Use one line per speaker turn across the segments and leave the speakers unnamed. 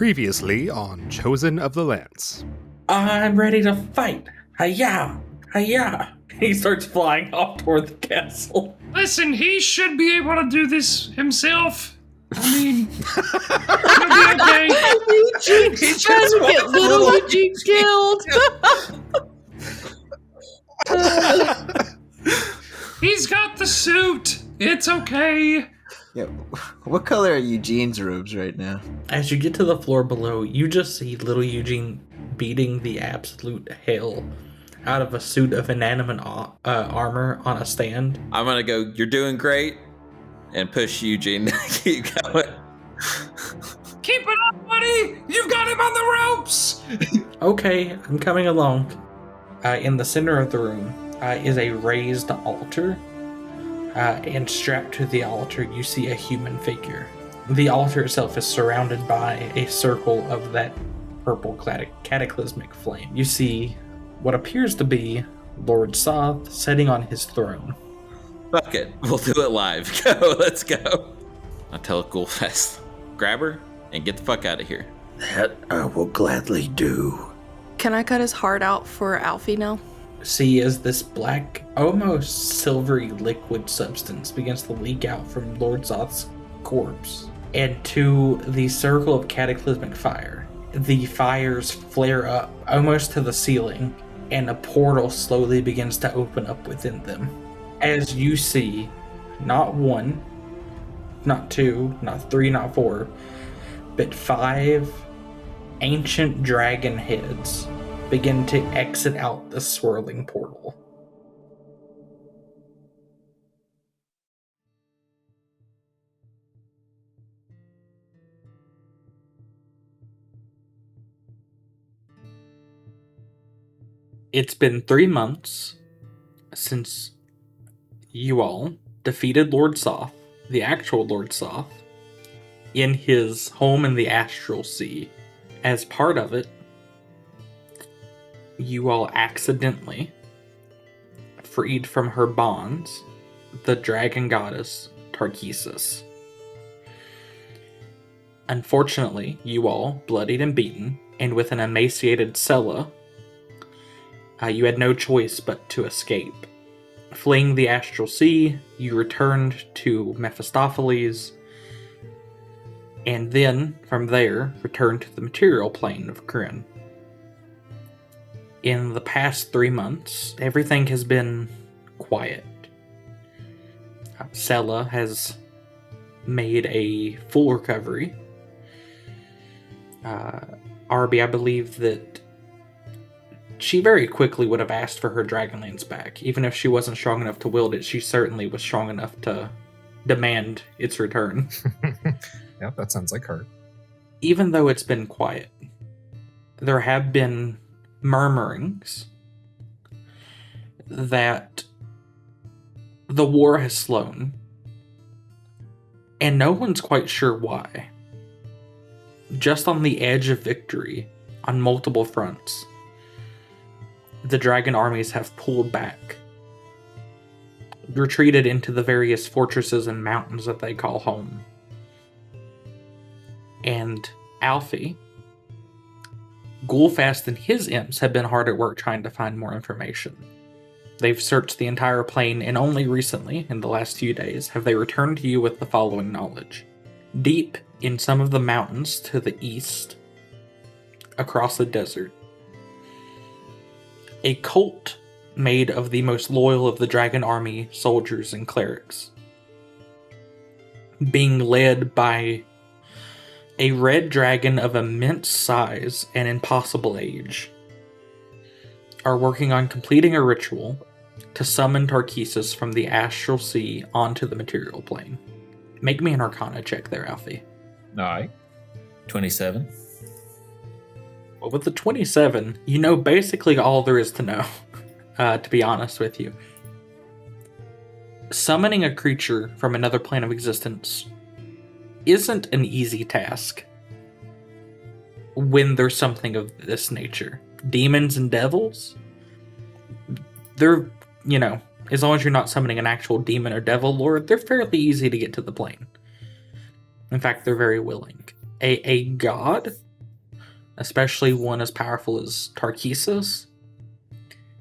Previously on Chosen of the Lance.
I'm ready to fight. Hiya! Hiya! He starts flying off toward the castle.
Listen, he should be able to do this himself. I mean, he'll be okay.
Eugene's trying to get little Eugene killed.
He's got the suit. It's okay.
Yeah, what color are Eugene's robes right now?
As you get to the floor below, you just see little Eugene beating the absolute hell out of a suit of inanimate armor on a stand.
I'm gonna go, you're doing great, and push Eugene to keep going.
Keep it up, buddy. You've got him on the ropes.
Okay, I'm coming along. In the center of the room is a raised altar. And strapped to the altar, you see a human figure. The altar itself is surrounded by a circle of that purple cataclysmic flame. You see what appears to be Lord Soth sitting on his throne.
Fuck it, we'll do it live. Go, let's go. I tell Ghoulfest, grab her and get the fuck out of here.
That I will gladly do.
Can I cut his heart out for Alfie now?
See as this black, almost silvery liquid substance begins to leak out from Lord Soth's corpse into the circle of cataclysmic fire. The fires flare up almost to the ceiling, and a portal slowly begins to open up within them. As you see, not one, not two, not three, not four, but 5 ancient dragon heads begin to exit out the swirling portal. It's been 3 months since you all defeated Lord Soth, the actual Lord Soth, in his home in the Astral Sea. As part of it, you all accidentally freed from her bonds the dragon goddess Takhisis. Unfortunately, you all, bloodied and beaten, and with an emaciated Sella, you had no choice but to escape. Fleeing the Astral Sea, you returned to Mephistopheles, and then, from there, returned to the material plane of Kryn. In the past 3 months, everything has been quiet. Sella has made a full recovery. Arby, I believe that she very quickly would have asked for her Dragonlance back. Even if she wasn't strong enough to wield it, she certainly was strong enough to demand its return.
Yeah, that sounds like her.
Even though it's been quiet, there have been murmurings that the war has slowed, and no one's quite sure why. Just on the edge of victory, on multiple fronts, the dragon armies have pulled back, retreated into the various fortresses and mountains that they call home. And Alfie, Ghoulfest and his imps have been hard at work trying to find more information. They've searched the entire plane, and only recently, in the last few days, have they returned to you with the following knowledge. Deep in some of the mountains to the east, across the desert, a cult made of the most loyal of the dragon army soldiers and clerics, being led by a red dragon of immense size and impossible age, are working on completing a ritual to summon Takhisis from the Astral Sea onto the material plane. Make me an Arcana check there, Alfie.
Aye.
27.
Well, with the 27, you know basically all there is to know, to be honest with you. Summoning a creature from another plane of existence isn't an easy task when there's something of this nature. Demons and devils, they're, as long as you're not summoning an actual demon or devil lord, they're fairly easy to get to the plane. In fact, they're very willing. A god especially one as powerful as Takhisis,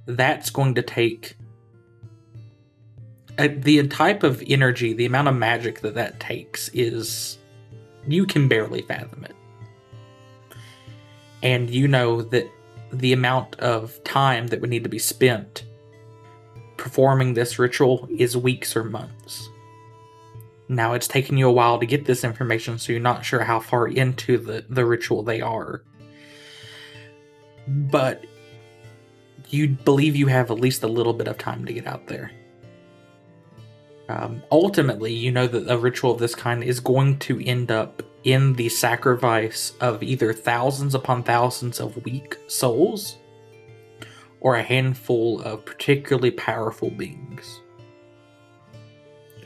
that's going to take the type of energy, the amount of magic that takes is, you can barely fathom it. And you know that the amount of time that would need to be spent performing this ritual is weeks or months. Now, it's taken you a while to get this information, so you're not sure how far into the ritual they are. But you believe you have at least a little bit of time to get out there. Ultimately, you know that a ritual of this kind is going to end up in the sacrifice of either thousands upon thousands of weak souls, or a handful of particularly powerful beings.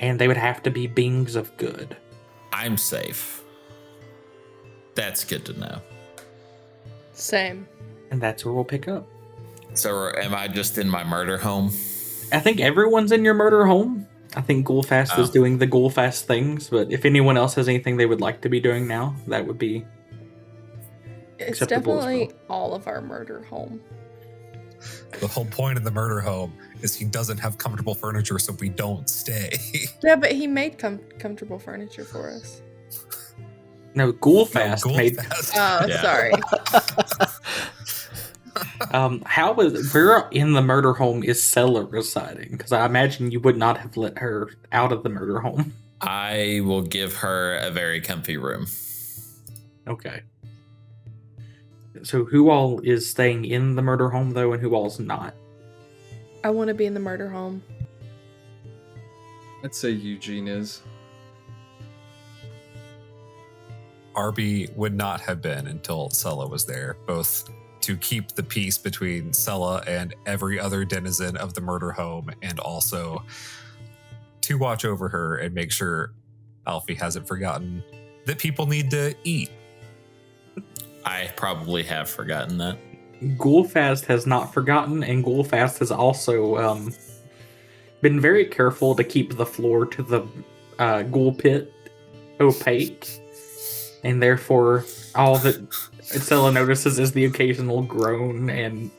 And they would have to be beings of good.
I'm safe. That's good to know.
Same.
And that's where we'll pick up.
So am I just in my murder home?
I think everyone's in your murder home. I think Ghoulfast is doing the Ghoulfast things, but if anyone else has anything they would like to be doing now, that would be
It's
acceptable as
definitely all of our murder home.
The whole point of the murder home is he doesn't have comfortable furniture, so we don't stay.
Yeah, but he made comfortable furniture for us.
No, Ghoulfast made.
Oh,
Yeah.
sorry.
Where in the murder home is Sella residing? Because I imagine you would not have let her out of the murder home.
I will give her a very comfy room.
Okay. So who all is staying in the murder home though, and who all's not?
I want to be in the murder home.
I'd say Eugene is.
Arby would not have been until Sella was there, both to keep the peace between Sella and every other denizen of the murder home, and also to watch over her and make sure Alfie hasn't forgotten that people need to eat.
I probably have forgotten that.
Ghoulfast has not forgotten, and Ghoulfast has also been very careful to keep the floor to the ghoul pit opaque, and therefore all that Sella notices is the occasional groan and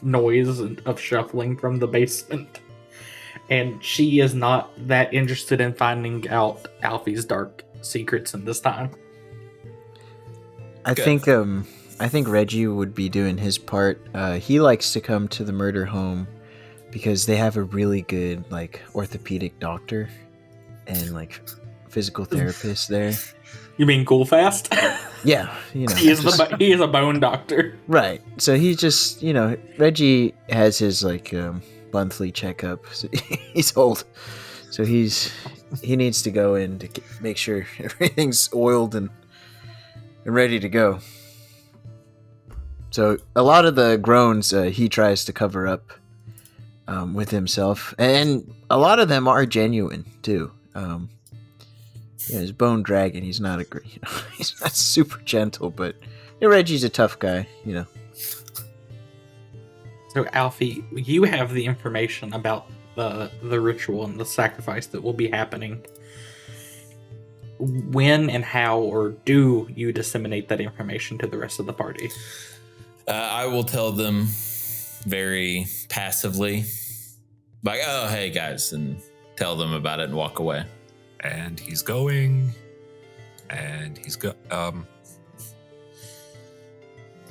noise of shuffling from the basement. And she is not that interested in finding out Alfie's dark secrets in this time.
I think Reggie would be doing his part. He likes to come to the murder home because they have a really good orthopedic doctor and physical therapist there.
You mean Ghoulfast?
Yeah,
he is a bone doctor.
Right. So he just, Reggie has his monthly checkup. So he's old, so he needs to go in to make sure everything's oiled and ready to go. So a lot of the groans he tries to cover up with himself, and a lot of them are genuine too. His bone dragon, he's not he's not super gentle, but Reggie's a tough guy,
So Alfie, you have the information about the ritual and the sacrifice that will be happening. When and how, or do you disseminate that information to the rest of the party?
I will tell them very passively, like, "Oh, hey guys," and tell them about it and walk away.
And he's going, and he's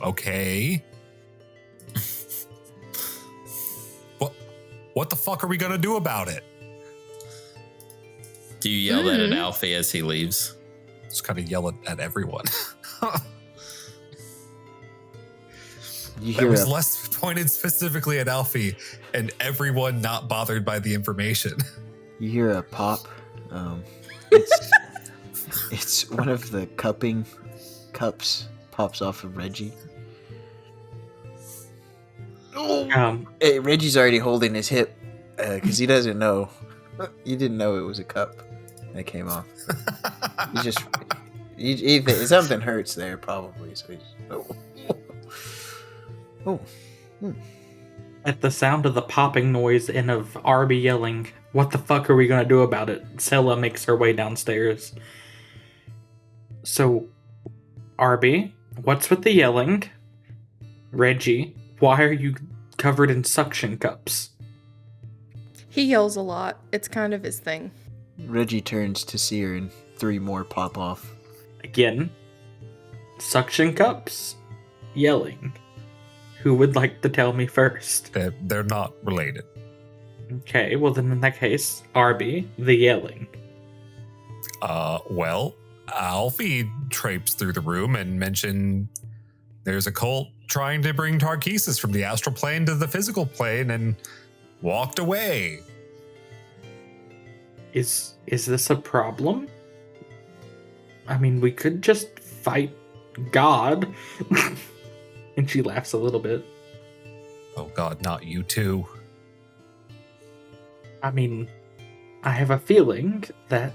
okay. What the fuck are we gonna do about it?
Do you yell that at Alfie as he leaves?
Just kind of yell at everyone. That was less pointed specifically at Alfie and everyone not bothered by the information.
You hear a pop. It's one of the cups pops off of Reggie. Hey, Reggie's already holding his hip because he doesn't know. He didn't know it was a cup that came off. Something hurts there probably. So
At the sound of the popping noise and of Arby yelling, "What the fuck are we gonna do about it?" Sella makes her way downstairs. So, Arby, What's with the yelling? Reggie, why are you covered in suction cups?
He yells a lot. It's kind of his thing.
Reggie turns to Seer and 3 more pop off.
Again, suction cups, yelling. Who would like to tell me first?
They're not related.
Okay, well then in that case, Arby, the yelling.
Well, Alfie traipsed through the room and mentioned there's a cult trying to bring Takhisis from the astral plane to the physical plane and walked away.
Is this a problem? I mean, we could just fight God. And she laughs a little bit.
Oh God, not you too.
I mean, I have a feeling that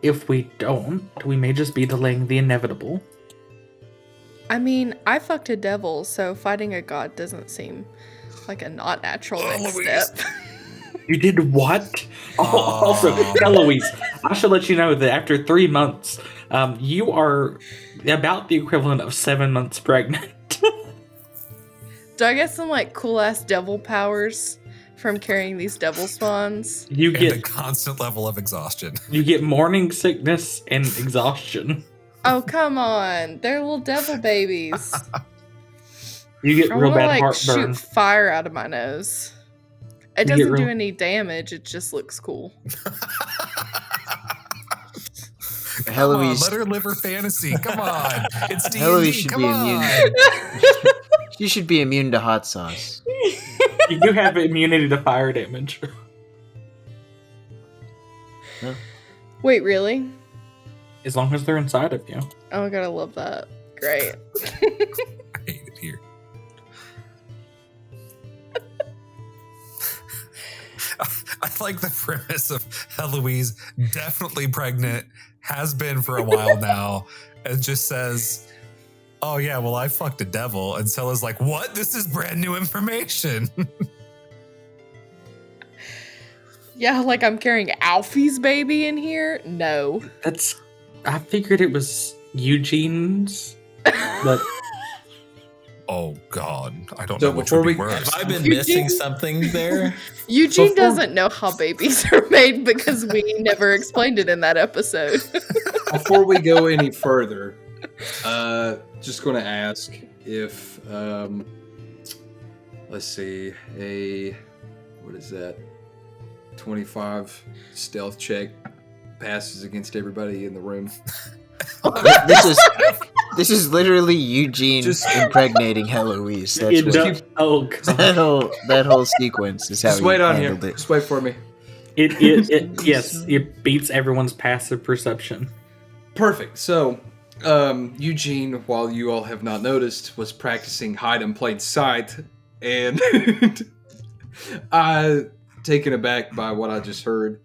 if we don't, we may just be delaying the inevitable.
I mean, I fucked a devil, so fighting a god doesn't seem like a not natural next step.
You did what? Also, Eloise, I should let you know that after 3 months, you are about the equivalent of 7 months pregnant.
Do I get some like cool ass devil powers from carrying these devil spawns?
You
And
get
a constant level of exhaustion.
you get morning sickness and exhaustion.
Oh, come on. They're little devil babies.
You get
I
real
want to
bad
like
heartburn.
shoot fire out of my nose. It
You get
doesn't do
real-
any damage. It just looks cool.
Come on,
Heloise,
let her live her fantasy. Come on. It's D&D.
Heloise should
Come
be
on.
immune. She should be immune to hot sauce.
You do have immunity to fire damage.
Wait, really?
As long as they're inside of you.
Oh my god, I love that. Great.
I hate it here. I like the premise of Heloise definitely pregnant, has been for a while now, and just says, oh yeah, well I fucked a devil. And Stella's like, what? This is brand new information.
Yeah, like I'm carrying Alfie's baby in here? No.
I figured it was Eugene's, but
Oh God, I don't
So
know which
before
would be
we-
worse.
Have I been missing something there?
Eugene
Before-
doesn't know how babies are made because we never explained it in that episode.
Before we go any further, just going to ask if, let's see, what is that? 25 stealth check passes against everybody in the room.
This is literally Eugene
Just-
impregnating Heloise. That's
it
what,
does. Oh god.
that whole sequence is how
Just
he
wait on here.
handled it.
Just wait for me.
Yes, it beats everyone's passive perception.
Perfect. So, Eugene, while you all have not noticed, was practicing hide in plain sight, and I, taken aback by what I just heard,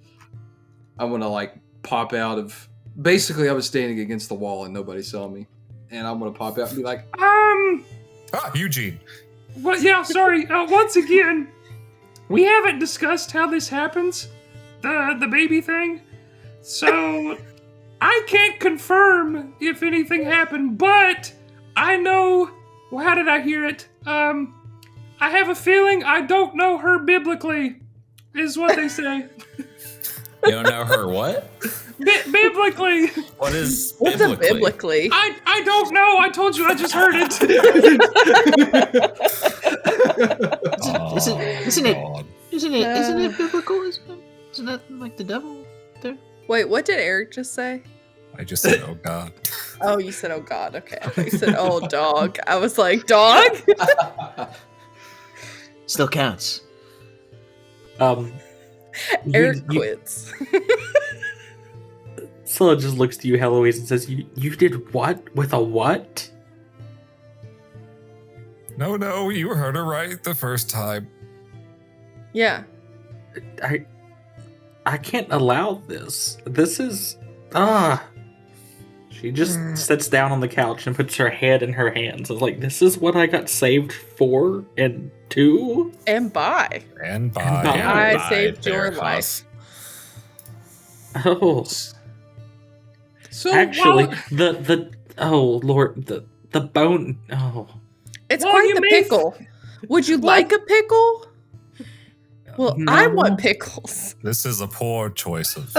I want to like pop out of. Basically, I was standing against the wall and nobody saw me, and I'm gonna pop out and be like,
Eugene.
What? Yeah, sorry. Once again, we haven't discussed how this happens, the baby thing. So I can't confirm if anything happened, but I know. Well, how did I hear it? I have a feeling I don't know her biblically, is what they say.
You don't know her what?
Biblically.
What is
What's a biblically?
I don't know. I told you. I just heard it.
Isn't it biblical? Isn't that like the devil there?
Wait, what did Eric just say?
I just said, oh God.
Oh, you said, oh god, okay. I thought you said, oh dog. I was like, dog?
Still counts.
Eric quits.
Scylla just looks to you, Heloise, and says, "You did what with a what?"
No, you heard her right the first time.
Yeah.
I can't allow this. This is She just sits down on the couch and puts her head in her hands. It's like, this is what I got saved for and to?
And bye.
And bye.
I saved your life.
Oh.
so
Actually,
while-
Oh Lord, the bone. Oh,
It's
Well,
quite
you
the
may
pickle. Would you like a pickle? Well, I
No.
want pickles.
This is a poor choice of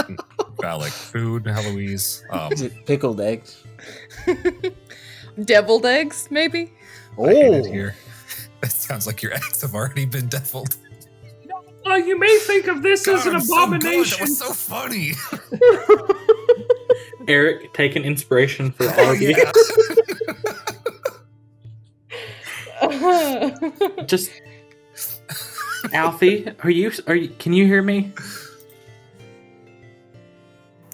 phallic food, Heloise.
Is it pickled eggs?
Deviled eggs, maybe?
I hate it
Oh,
here. It sounds like your eggs have already been deviled.
You may think of this as an
God, I'm so good.
abomination.
That was so funny.
Eric, take an inspiration for Arby.
Yeah.
Just Alfie, are you? Can you hear me?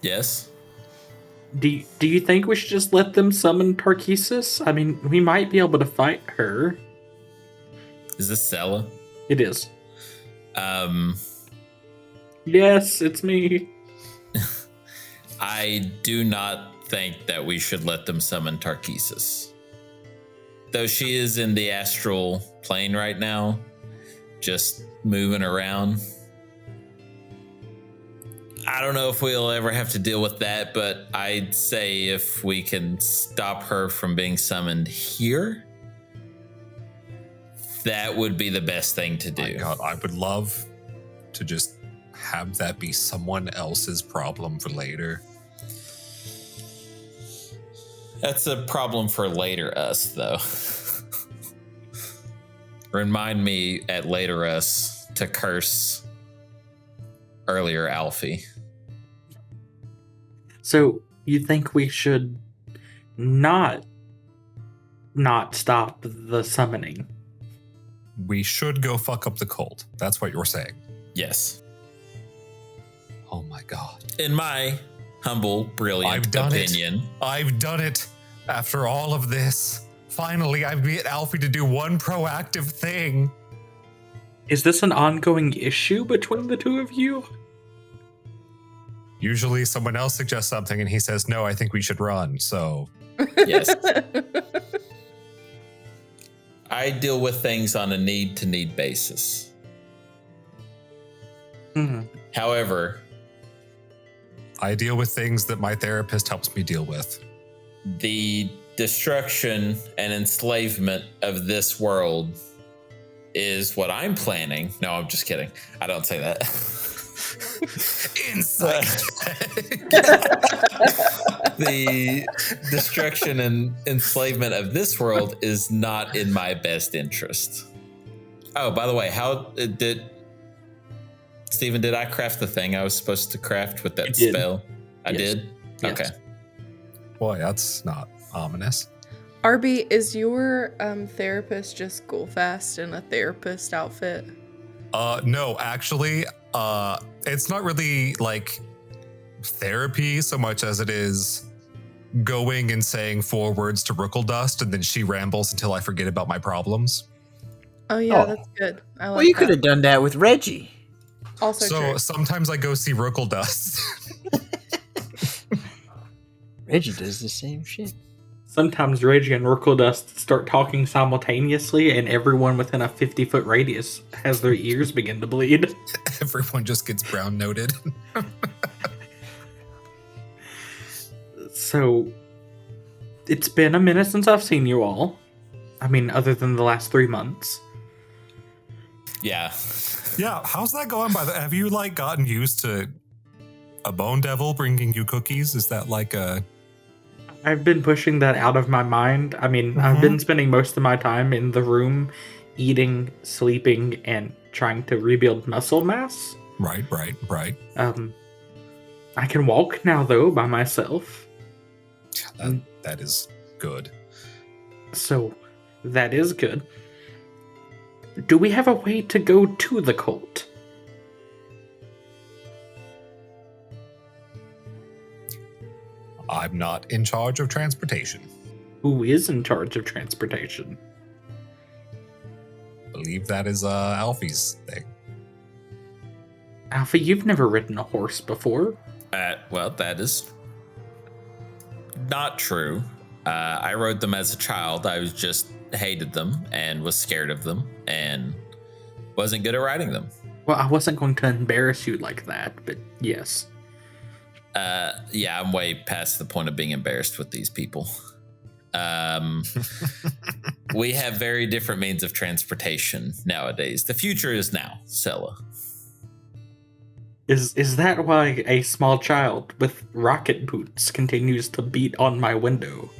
Yes.
Do you think we should just let them summon Takhisis? I mean, we might be able to fight her.
Is this Sella?
It is. Yes, it's me.
I do not think that we should let them summon Takhisis. Though she is in the astral plane right now, just moving around. I don't know if we'll ever have to deal with that, but I'd say if we can stop her from being summoned here, that would be the best thing to do.
My God, I would love to just have that be someone else's problem for later.
That's a problem for later us, though. Remind me at later us to curse earlier Alfie.
So you think we should not stop the summoning?
We should go fuck up the cult. That's what you're saying.
Yes.
Oh my God.
In my humble, brilliant
I've done
opinion.
I've done it. After all of this, finally I've get Alfie to do one proactive thing.
Is this an ongoing issue between the two of you?
Usually someone else suggests something and he says, no, I think we should run. So
Yes. I deal with things on a need-to-need basis. However,
I deal with things that my therapist helps me deal with.
the destruction and enslavement of this world is what I'm planning. No, I'm just kidding. I don't say that.
Insight.
The destruction and enslavement of this world is not in my best interest. Oh, by the way, how did Steven, did I craft the thing I was supposed to craft with that
You did.
spell? I
Yes.
did?
Yes.
Okay.
Boy, that's not ominous.
Arby, is your therapist just Gulfast in a therapist outfit?
No, actually, it's not really like therapy so much as it is going and saying 4 words to Rookledust, and then she rambles until I forget about my problems.
Oh yeah,
Oh.
that's good. I like
Well, you
that.
could have done that with Reggie.
Also
So
true.
sometimes I go see Rookledust.
Reggie does the same shit.
Sometimes Reggie and Rookledust start talking simultaneously, and everyone within a 50-foot radius has their ears begin to bleed.
Everyone just gets brown noted.
So, it's been a minute since I've seen you all. I mean, other than the last 3 months.
Yeah.
Yeah, how's that going? Have you like gotten used to a bone devil bringing you cookies? Is that like a?
I've been pushing that out of my mind. I mean, I've been spending most of my time in the room eating, sleeping, and trying to rebuild muscle mass.
Right.
I can walk now, though, by myself.
That is good.
So, that is good. Do we have a way to go to the cult?
I'm not in charge of transportation.
Who is in charge of transportation?
I believe that is Alfie's thing.
Alfie, you've never ridden a horse before.
Well, that is not true. I rode them as a child. I was just hated them and was scared of them and wasn't good at riding them.
Well, I wasn't going to embarrass you like that, but yes.
Yeah, I'm way past the point of being embarrassed with these people. We have very different means of transportation nowadays. The future is now, Sella.
Is that why a small child with rocket boots continues to beat on my window?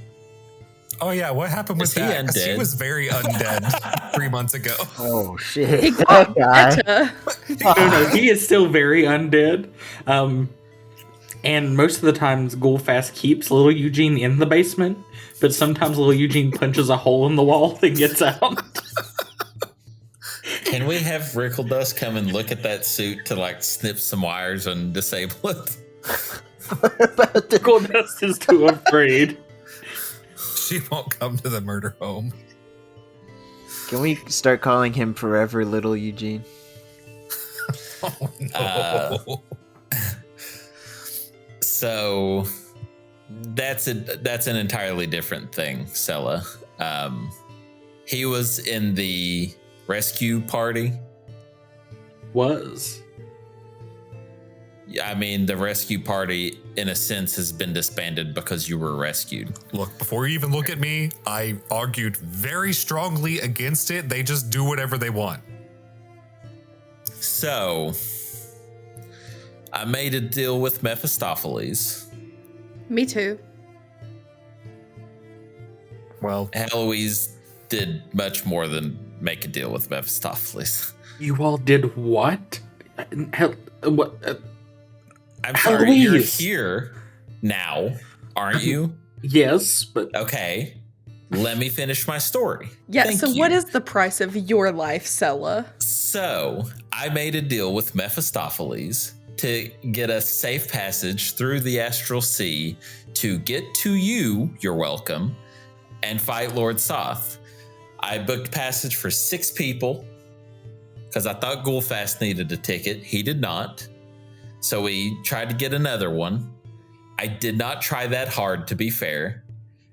Oh yeah, what happened with
Is he
that? 'Cause he
undead?
was very undead 3 months ago.
Oh shit!
He
That
got
guy.
better.
No, he is still very undead. And most of the times, Gulfast keeps little Eugene in the basement, but sometimes little Eugene punches a hole in the wall and gets out.
Can we have Rickledust come and look at that suit to like snip some wires and disable it?
About the-
Goldust is too afraid.
She won't come to the murder home.
Can we start calling him Forever Little Eugene?
Oh no.
So that's an entirely different thing, Sella. He was in the rescue party.
Was.
I mean, the rescue party, in a sense, has been disbanded because you were rescued.
Look, before you even look at me, I argued very strongly against it. They just do whatever they want.
So, I made a deal with Mephistopheles.
Me too.
Well,
Eloise did much more than make a deal with Mephistopheles.
You all did what? What?
I'm sorry, you're
Eloise.
here now, aren't you?
Yes, but
Okay, let me finish my story.
Yeah,
Thank
so
you.
what is the price of your life, Sella?
So, I made a deal with Mephistopheles to get a safe passage through the Astral Sea to get to you, you're welcome, and fight Lord Soth. I booked passage for 6 people because I thought Gulfast needed a ticket. He did not. So we tried to get another one. I did not try that hard, to be fair.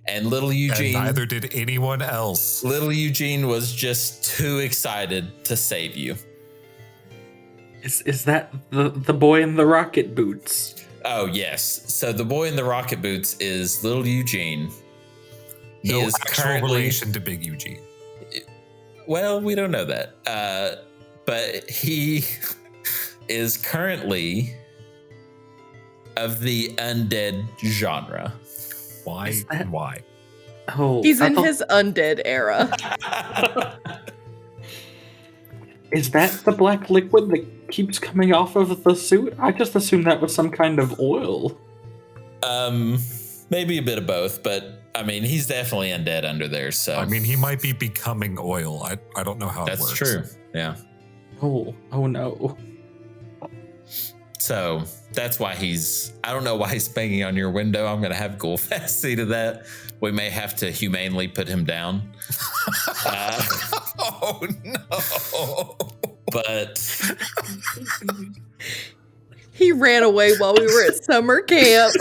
And little Eugene...
and neither did anyone else.
Little Eugene was just too excited to save you.
is that the boy in the rocket boots?
Oh, yes. So the boy in the rocket boots is little Eugene. He
No
is
actual
currently...
relation to Big Eugene.
Well, we don't know that. But he is currently of the undead genre.
Why?
Is that-
Why?
Oh,
He's
I
in
thought-
his undead era.
Is that the black liquid that keeps coming off of the suit? I just assumed that was some kind of oil.
Maybe a bit of both, but I mean, he's definitely undead under there, so.
I mean, he might be becoming oil. I don't know how it
That's
works.
true. Yeah.
Oh no.
So that's why I don't know why he's banging on your window. I'm going to have Gulfast see to that. We may have to humanely put him down.
Oh no.
But
He ran away while we were at summer camp.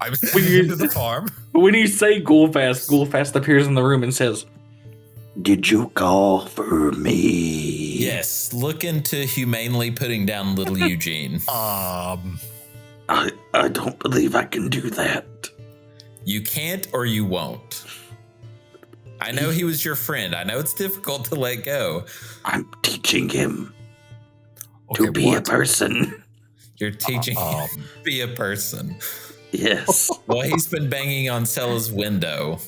I was taken to the farm.
When you say Gulfast appears in the room and says,
Did you call for me?
yes, look into humanely putting down little Eugene.
I don't believe I can do that.
You can't or you won't. I know he was your friend. I know it's difficult to let go.
I'm teaching him
Okay,
to be
what?
a person.
You're teaching him to be a person.
Yes.
Well, he's been banging on Cella's window.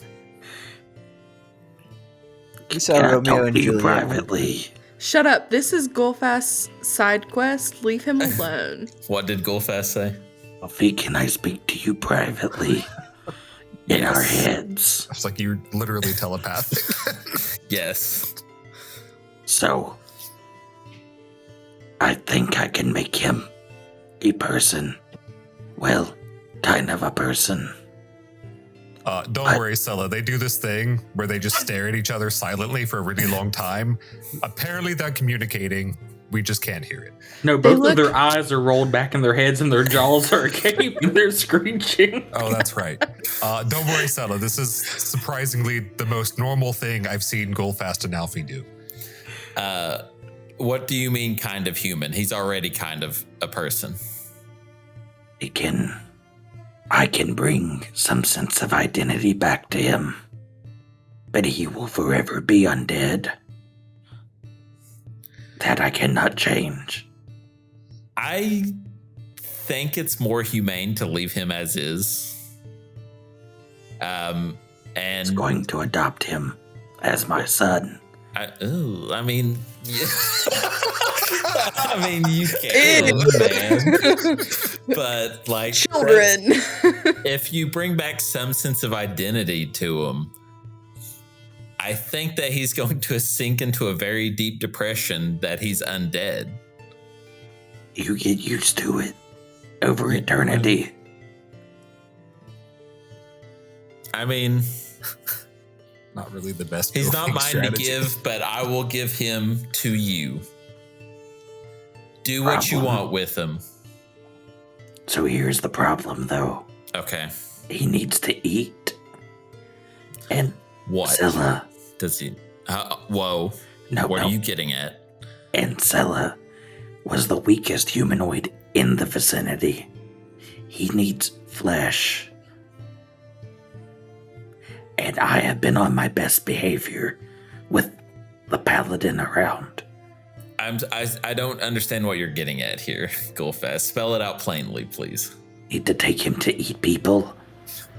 You saw
Can I
Romeo
talk
and
to you
Juliet.
privately?
Shut up. This is Gulfast's side quest. Leave him alone.
What did Gulfast say?
Alfie, can I speak to you privately? In our heads.
It's like you're literally telepathic.
Yes.
So, I think I can make him a person. Well, kind of a person.
Don't worry, Sella. They do this thing where they just stare at each other silently for a really long time. Apparently, they're communicating. We just can't hear it.
no,
They
both
look-
of their eyes are rolled back in their heads and their jaws are agape and they're screeching.
Oh, that's right. Don't worry, Sella. This is surprisingly the most normal thing I've seen Goldfast and Alfie do.
What do you mean kind of human? He's already kind of a person.
I I can bring some sense of identity back to him, but he will forever be undead. That I cannot change.
I think it's more humane to leave him as is. And
It's going to adopt him as my son.
I mean, you can, man. But like
Children.
if you bring back some sense of identity to him, I think that he's going to sink into a very deep depression that he's undead.
You get used to it over eternity.
I mean,
Not really the best.
he's not
coping
mine
strategy.
to give, but I will give him to you. Do what you
Problem.
want with him.
So here's the problem, though.
Okay.
He needs to eat. And
What
Scylla,
does he? Whoa.
no,
What
no.
are you getting at?
And Scylla was the weakest humanoid in the vicinity. He needs flesh. And I have been on my best behavior with the paladin around.
I don't understand what you're getting at here, Gulfest. Spell it out plainly, please.
Need to take him to eat people.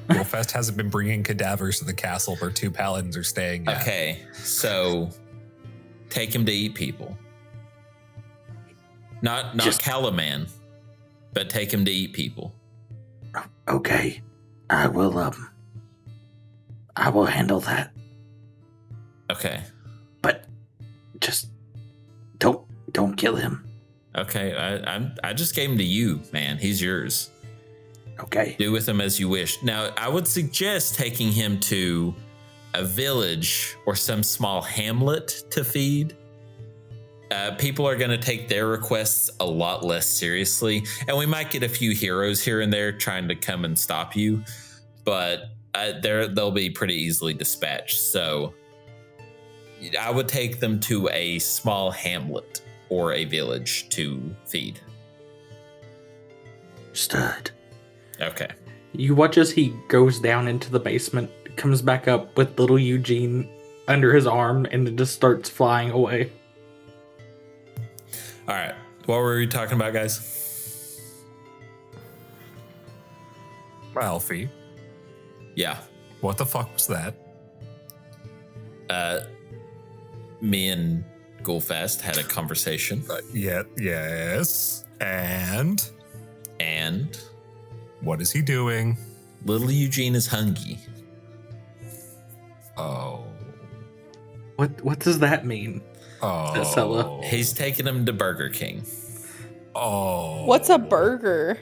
Wolfest hasn't been bringing cadavers to the castle where two paladins are staying at.
Okay, so take him to eat people. Not
Just-
Calaman, but take him to eat people.
Okay, I will handle that.
Okay.
But just don't kill him.
Okay, I just gave him to you, man. He's yours.
Okay.
Do with him as you wish. Now, I would suggest taking him to a village or some small hamlet to feed. People are going to take their requests a lot less seriously, and we might get a few heroes here and there trying to come and stop you, but they'll be pretty easily dispatched. So I would take them to a small hamlet or a village to feed.
Understood.
Okay.
You watch as he goes down into the basement, comes back up with little Eugene under his arm, and then just starts flying away.
All right. What were we talking about, guys?
Alfie,
Yeah.
what the fuck was that?
Me and Gulfest had a conversation,
Yes. And
and
what is he doing?
little Eugene is hungry.
Oh.
What does that mean?
Oh.
Scylla.
He's taking him to Burger King.
Oh.
What's a burger?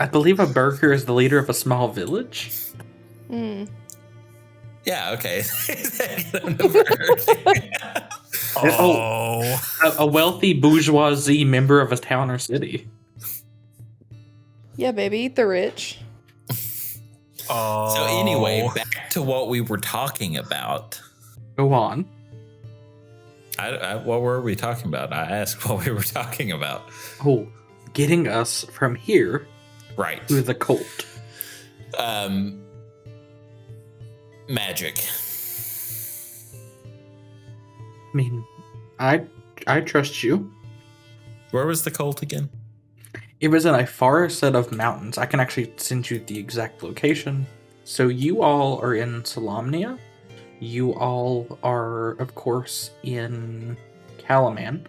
I believe a burger is the leader of a small village.
Hmm.
Yeah, okay. He's taking him to Burger King.
Oh.
A wealthy bourgeoisie member of a town or city.
Yeah, baby, eat the rich.
Oh.
So anyway, back to what we were talking about.
Go on.
What were we talking about? I asked what we were talking about.
Oh, getting us from here
Right.
to the cult.
Magic.
I mean, I trust you.
Where was the cult again?
It was in a far set of mountains. I can actually send you the exact location. So you all are in Solamnia. You all are, of course, in Calaman.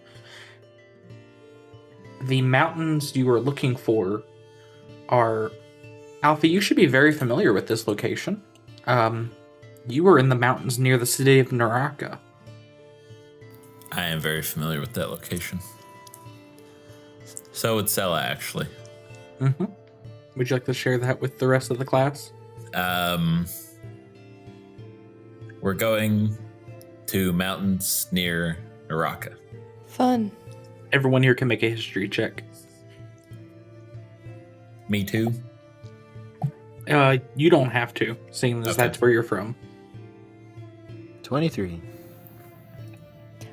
The mountains you are looking for are... Alfie, you should be very familiar with this location. You were in the mountains near the city of Naraka.
I am very familiar with that location. So would Sella, actually.
Mm-hmm. Would you like to share that with the rest of the class?
We're going to mountains near Naraka.
Fun.
Everyone here can make a history check.
Me too.
You don't have to, seeing as
Okay.
that's where you're from.
23.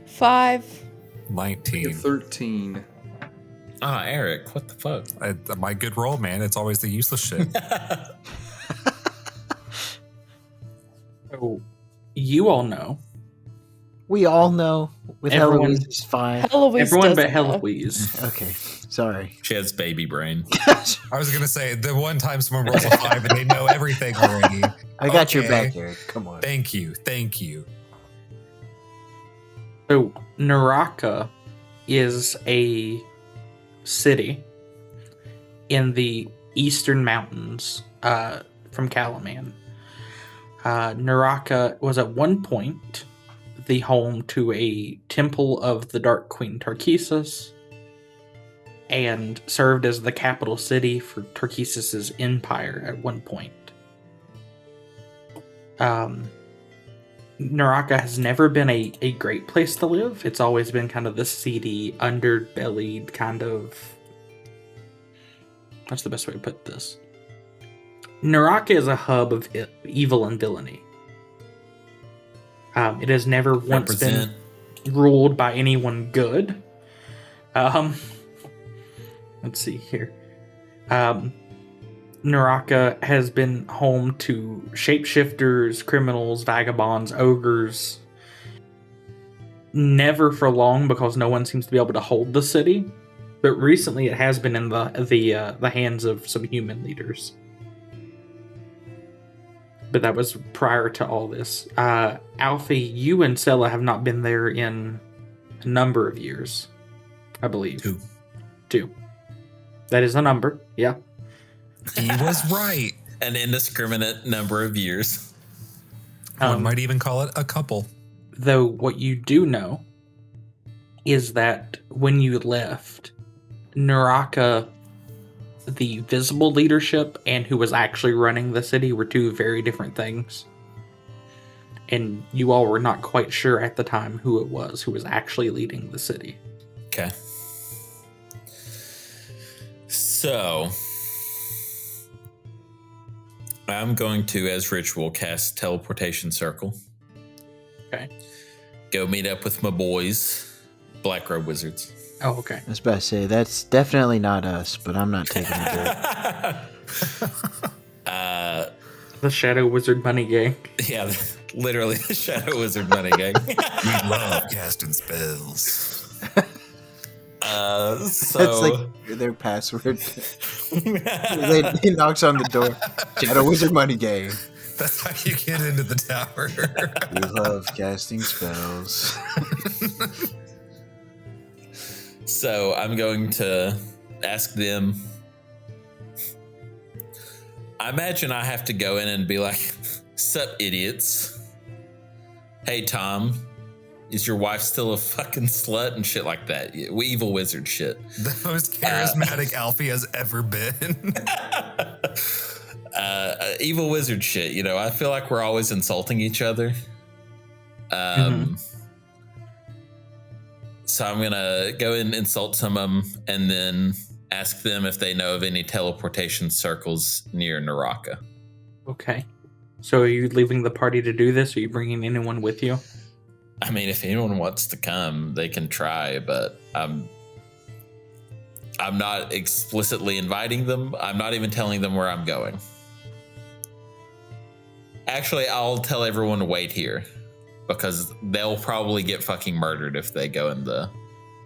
5.
19.
13.
Eric, what the fuck?
My good roll, man. It's always the useless shit.
So you all know.
We all know with
Everyone-
Heloise is fine.
Eloise
Everyone but
doesn't know.
Heloise.
Okay, sorry.
She has baby brain.
I was gonna say the one time someone rolls a 5 and they know everything already.
I got your
Okay.
back, Eric. Come on.
Thank you.
So Naraka is a city in the eastern mountains from Kalaman. Naraka was at one point the home to a temple of the Dark Queen Takhisis and served as the capital city for Takhisis' empire at one point. Naraka has never been a great place to live. It's always been kind of the seedy, underbellied kind of... What's the best way to put this? Naraka is a hub of evil and villainy. It has never once been ruled by anyone good. Let's see here. Naraka has been home to shapeshifters, criminals, vagabonds, ogres. Never for long, because no one seems to be able to hold the city. But recently, it has been in the hands of some human leaders. But that was prior to all this. Alfie, you and Sella have not been there in a number of years, I believe. 2. That is a number, yeah.
He was right.
An indiscriminate number of years.
One might even call it a couple.
Though what you do know is that when you left, Naraka, the visible leadership, and who was actually running the city were two very different things. And you all were not quite sure at the time who it was who was actually leading the city.
Okay. So, I'm going to, as ritual, cast Teleportation Circle.
Okay.
Go meet up with my boys, Black Robe Wizards.
Oh, okay.
I was about to say, that's definitely not us, but I'm not taking the dirt.
The Shadow Wizard Money Gang.
Yeah, literally the Shadow Wizard Money Gang.
We love casting spells.
That's like their password. He knocks on the door. Shadow Wizard Money Game.
That's how you get into the tower.
We love casting spells.
So I'm going to ask them. I imagine I have to go in and be like, "Sup, idiots? Hey, Tom, is your wife still a fucking slut?" and shit like that. We evil wizard shit.
The most charismatic Alfie has ever been.
Evil wizard shit. You know, I feel like we're always insulting each other. So I'm gonna go and insult some of them, and then ask them if they know of any teleportation circles near Naraka.
Okay. So are you leaving the party to do this? Or are you bringing anyone with you?
I mean, if anyone wants to come, they can try, but I'm not explicitly inviting them. I'm not even telling them where I'm going. Actually, I'll tell everyone to wait here, because they'll probably get fucking murdered if they go in the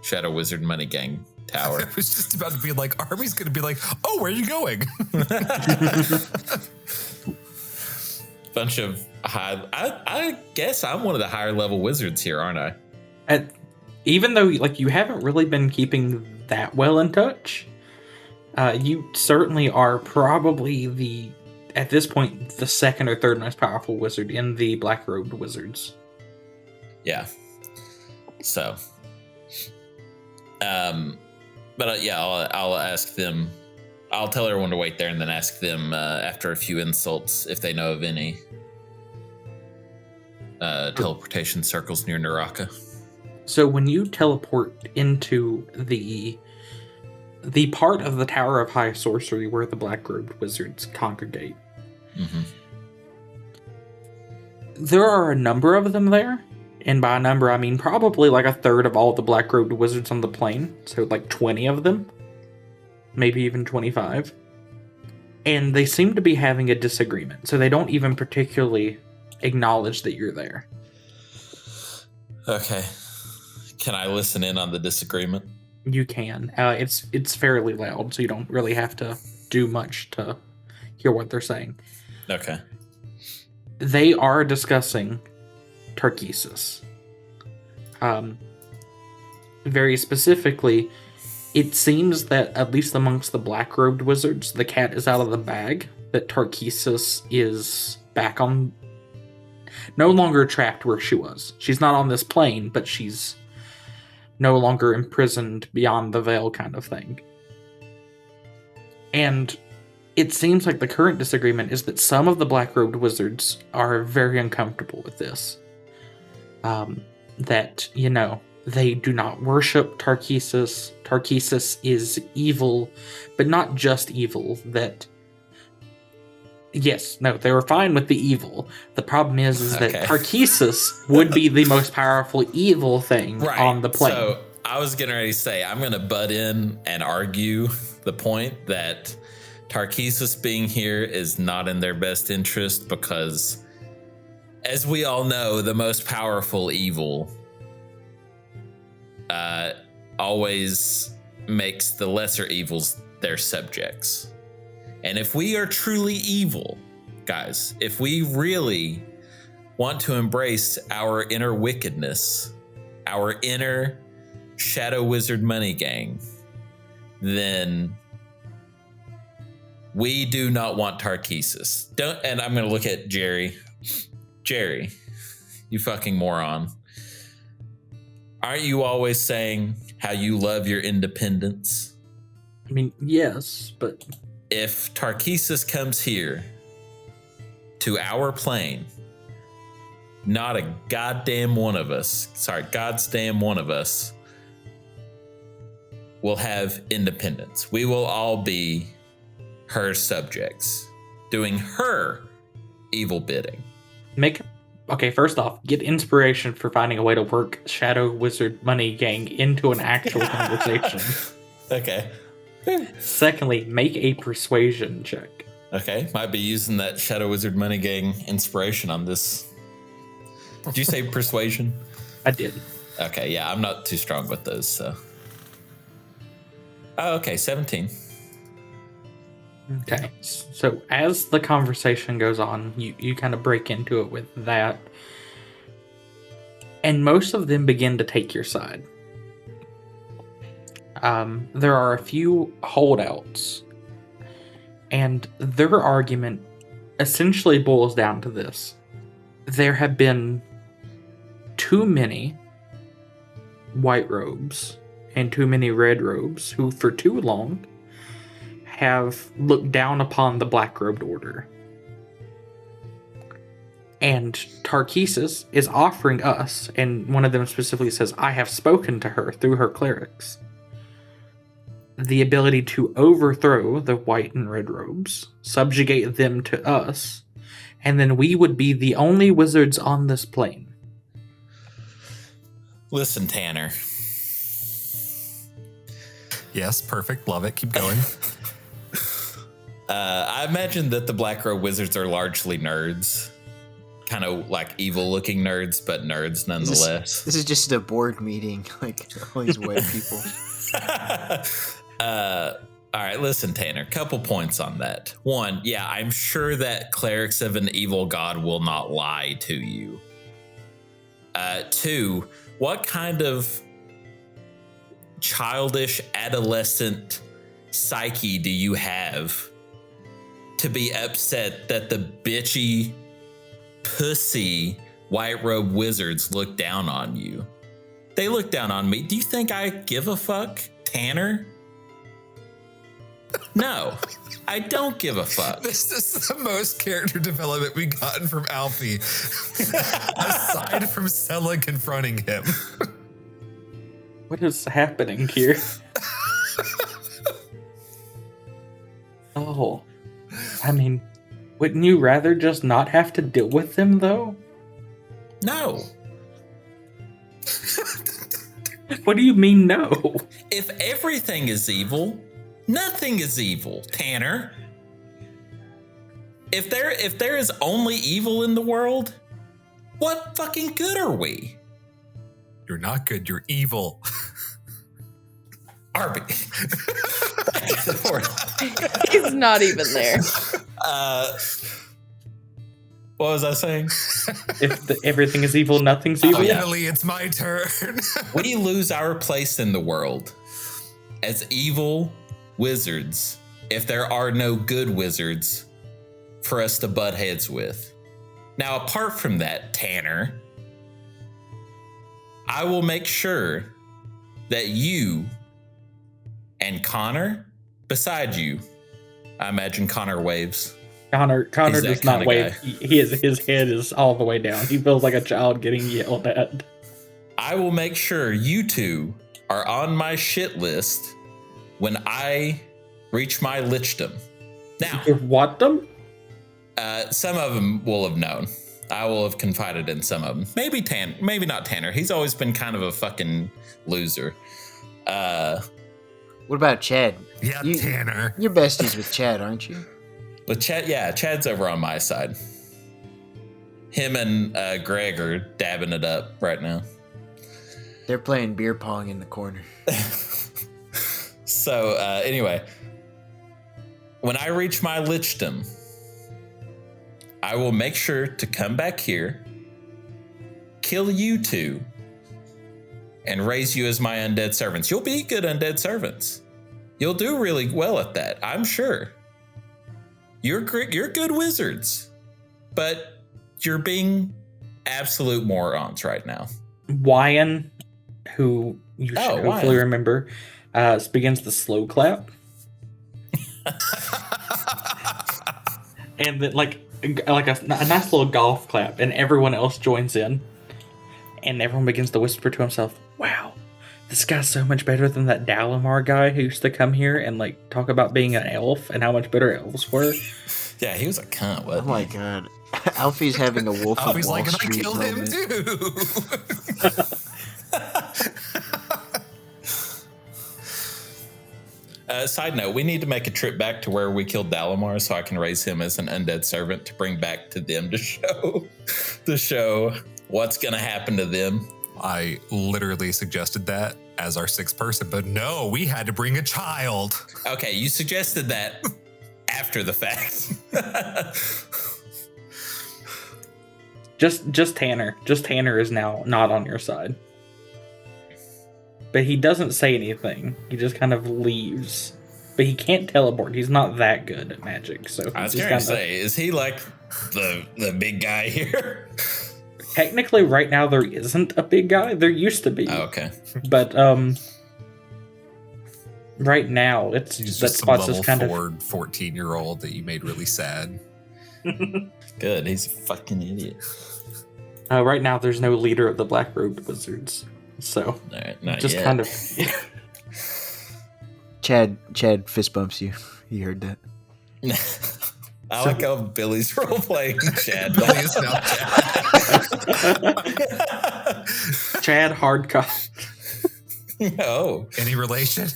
Shadow Wizard Money Gang tower.
I was just about to be like, Army's going to be like, "Oh, where are you going?"
Bunch of high... I guess I'm one of the higher level wizards here, aren't I?
Even though you haven't really been keeping that well in touch, you certainly are probably at this point, the second or third most powerful wizard in the Black Robed Wizards.
Yeah. So, but yeah, I'll ask them. I'll tell everyone to wait there, and then ask them after a few insults if they know of any teleportation circles near Naraka.
So when you teleport into the part of the Tower of High Sorcery where the Black Robed Wizards congregate, there are a number of them there. And by a number, I mean probably like a third of all the Black Robed Wizards on the plane. So like 20 of them. maybe even 25. And they seem to be having a disagreement, so they don't even particularly acknowledge that you're there.
Okay. Can I listen in on the disagreement?
You can. It's fairly loud, so you don't really have to do much to hear what they're saying.
Okay.
They are discussing Takhisis. Very specifically, it seems that, at least amongst the black-robed wizards, the cat is out of the bag, that Takhisis is back on... no longer trapped where she was. She's not on this plane, but she's no longer imprisoned beyond the veil kind of thing. And it seems like the current disagreement is that some of the black-robed wizards are very uncomfortable with this. That, they do not worship Takhisis. Takhisis is evil, but not just evil. They were fine with the evil. The problem is that Takhisis would be the most powerful evil thing on the plane.
So I was getting ready to say, I'm going to butt in and argue the point that Takhisis being here is not in their best interest because, as we all know, the most powerful evil always makes the lesser evils their subjects. And if we are truly evil, guys, if we really want to embrace our inner wickedness, our inner shadow wizard money gang, then we do not want Takhisis. And I'm going to look at Jerry. Jerry, you fucking moron. Aren't you always saying how you love your independence?
I mean, yes, but...
if Takhisis comes here to our plane, not a goddamn one of us will have independence. We will all be her subjects, doing her evil bidding.
Okay, first off, get inspiration for finding a way to work Shadow Wizard Money Gang into an actual conversation.
Okay.
Secondly, make a persuasion check.
Okay, might be using that Shadow Wizard Money Gang inspiration on this. Did you say persuasion?
I did.
Okay, yeah, I'm not too strong with those, so. Oh, okay, 17.
Okay, so as the conversation goes on, you kind of break into it with that. And most of them begin to take your side. There are a few holdouts. And their argument essentially boils down to this. There have been too many white robes and too many red robes who, for too long, have looked down upon the black-robed order. And Takhisis is offering us, and one of them specifically says, I have spoken to her through her clerics, the ability to overthrow the white and red robes, subjugate them to us, and then we would be the only wizards on this plane.
Listen, Tanner.
Yes, perfect. Love it. Keep going.
I imagine that the Black Robe Wizards are largely nerds. Kind of like evil-looking nerds, but nerds nonetheless.
This is just a board meeting, like all these white people.
All right, listen, Tanner, couple points on that. One, yeah, I'm sure that clerics of an evil god will not lie to you. Two, what kind of childish adolescent psyche do you have to be upset that the bitchy, pussy white robe wizards look down on you? They look down on me. Do you think I give a fuck, Tanner? No, I don't give a fuck.
This is the most character development we've gotten from Alfie, aside from Sella confronting him.
What is happening here? Oh, I mean, wouldn't you rather just not have to deal with them, though?
No.
What do you mean, no?
If everything is evil, Nothing is evil, Tanner. If there is only evil in the world, what fucking good are we?
You're not good, you're evil.
Arby.
He's not even there.
What was I saying?
Everything is evil, nothing's evil.
Finally, it's my turn.
We lose our place in the world as evil wizards if there are no good wizards for us to butt heads with. Now, apart from that, Tanner, I will make sure that you and Connor, beside you, I imagine Connor waves.
Connor
He's that
does not
kinda
wave.
guy.
His head is all the way down. He feels like a child getting yelled at.
I will make sure you two are on my shit list when I reach my lichdom. Now,
You what them?
some of them will have known. I will have confided in some of them. Maybe not Tanner. He's always been kind of a fucking loser.
What about Chad?
Yeah, Tanner.
You're besties with Chad, aren't you?
But Chad's over on my side. Him and Greg are dabbing it up right now.
They're playing beer pong in the corner.
So anyway, when I reach my lichdom, I will make sure to come back here, kill you two, and raise you as my undead servants. You'll be good undead servants. You'll do really well at that, I'm sure. You're good wizards, but you're being absolute morons right now.
Wyan, who you should hopefully
Wyan.
remember, begins the slow clap. And then like a nice little golf clap, and everyone else joins in. And everyone begins to whisper to himself, "Wow, this guy's so much better than that Dalamar guy who used to come here and like talk about being an elf and how much better elves were."
Yeah, he was a cunt,
Oh
wasn't
my
he?
god. Alfie's having a Wolf of
Alfie's
Wall
like, and I
Street
killed him
moment.
too.
Side note, we need to make a trip back to where we killed Dalamar so I can raise him as an undead servant to bring back to them to show what's going to happen to them.
I literally suggested that as our sixth person, but no, we had to bring a child.
Okay, you suggested that after the fact.
Just Tanner. Just Tanner is now not on your side. But he doesn't say anything. He just kind of leaves. But he can't teleport. He's not that good at magic. So
I was
he's
going to
just
say, is he like the big guy here?
technically right now there isn't a big guy. There used to be.
Oh, okay.
But right now it's
He's
that
just some
spot's
level
just kind
4 14-year-old that you made really sad.
Good. He's a fucking idiot.
right now there's no leader of the Black Robed Wizards. So
All right, not
just
yet.
kind of
Chad fist bumps you. You heard that.
I like how Billy's role playing Chad.
Billy is now
Chad Hardcock.
Oh,
Any relation?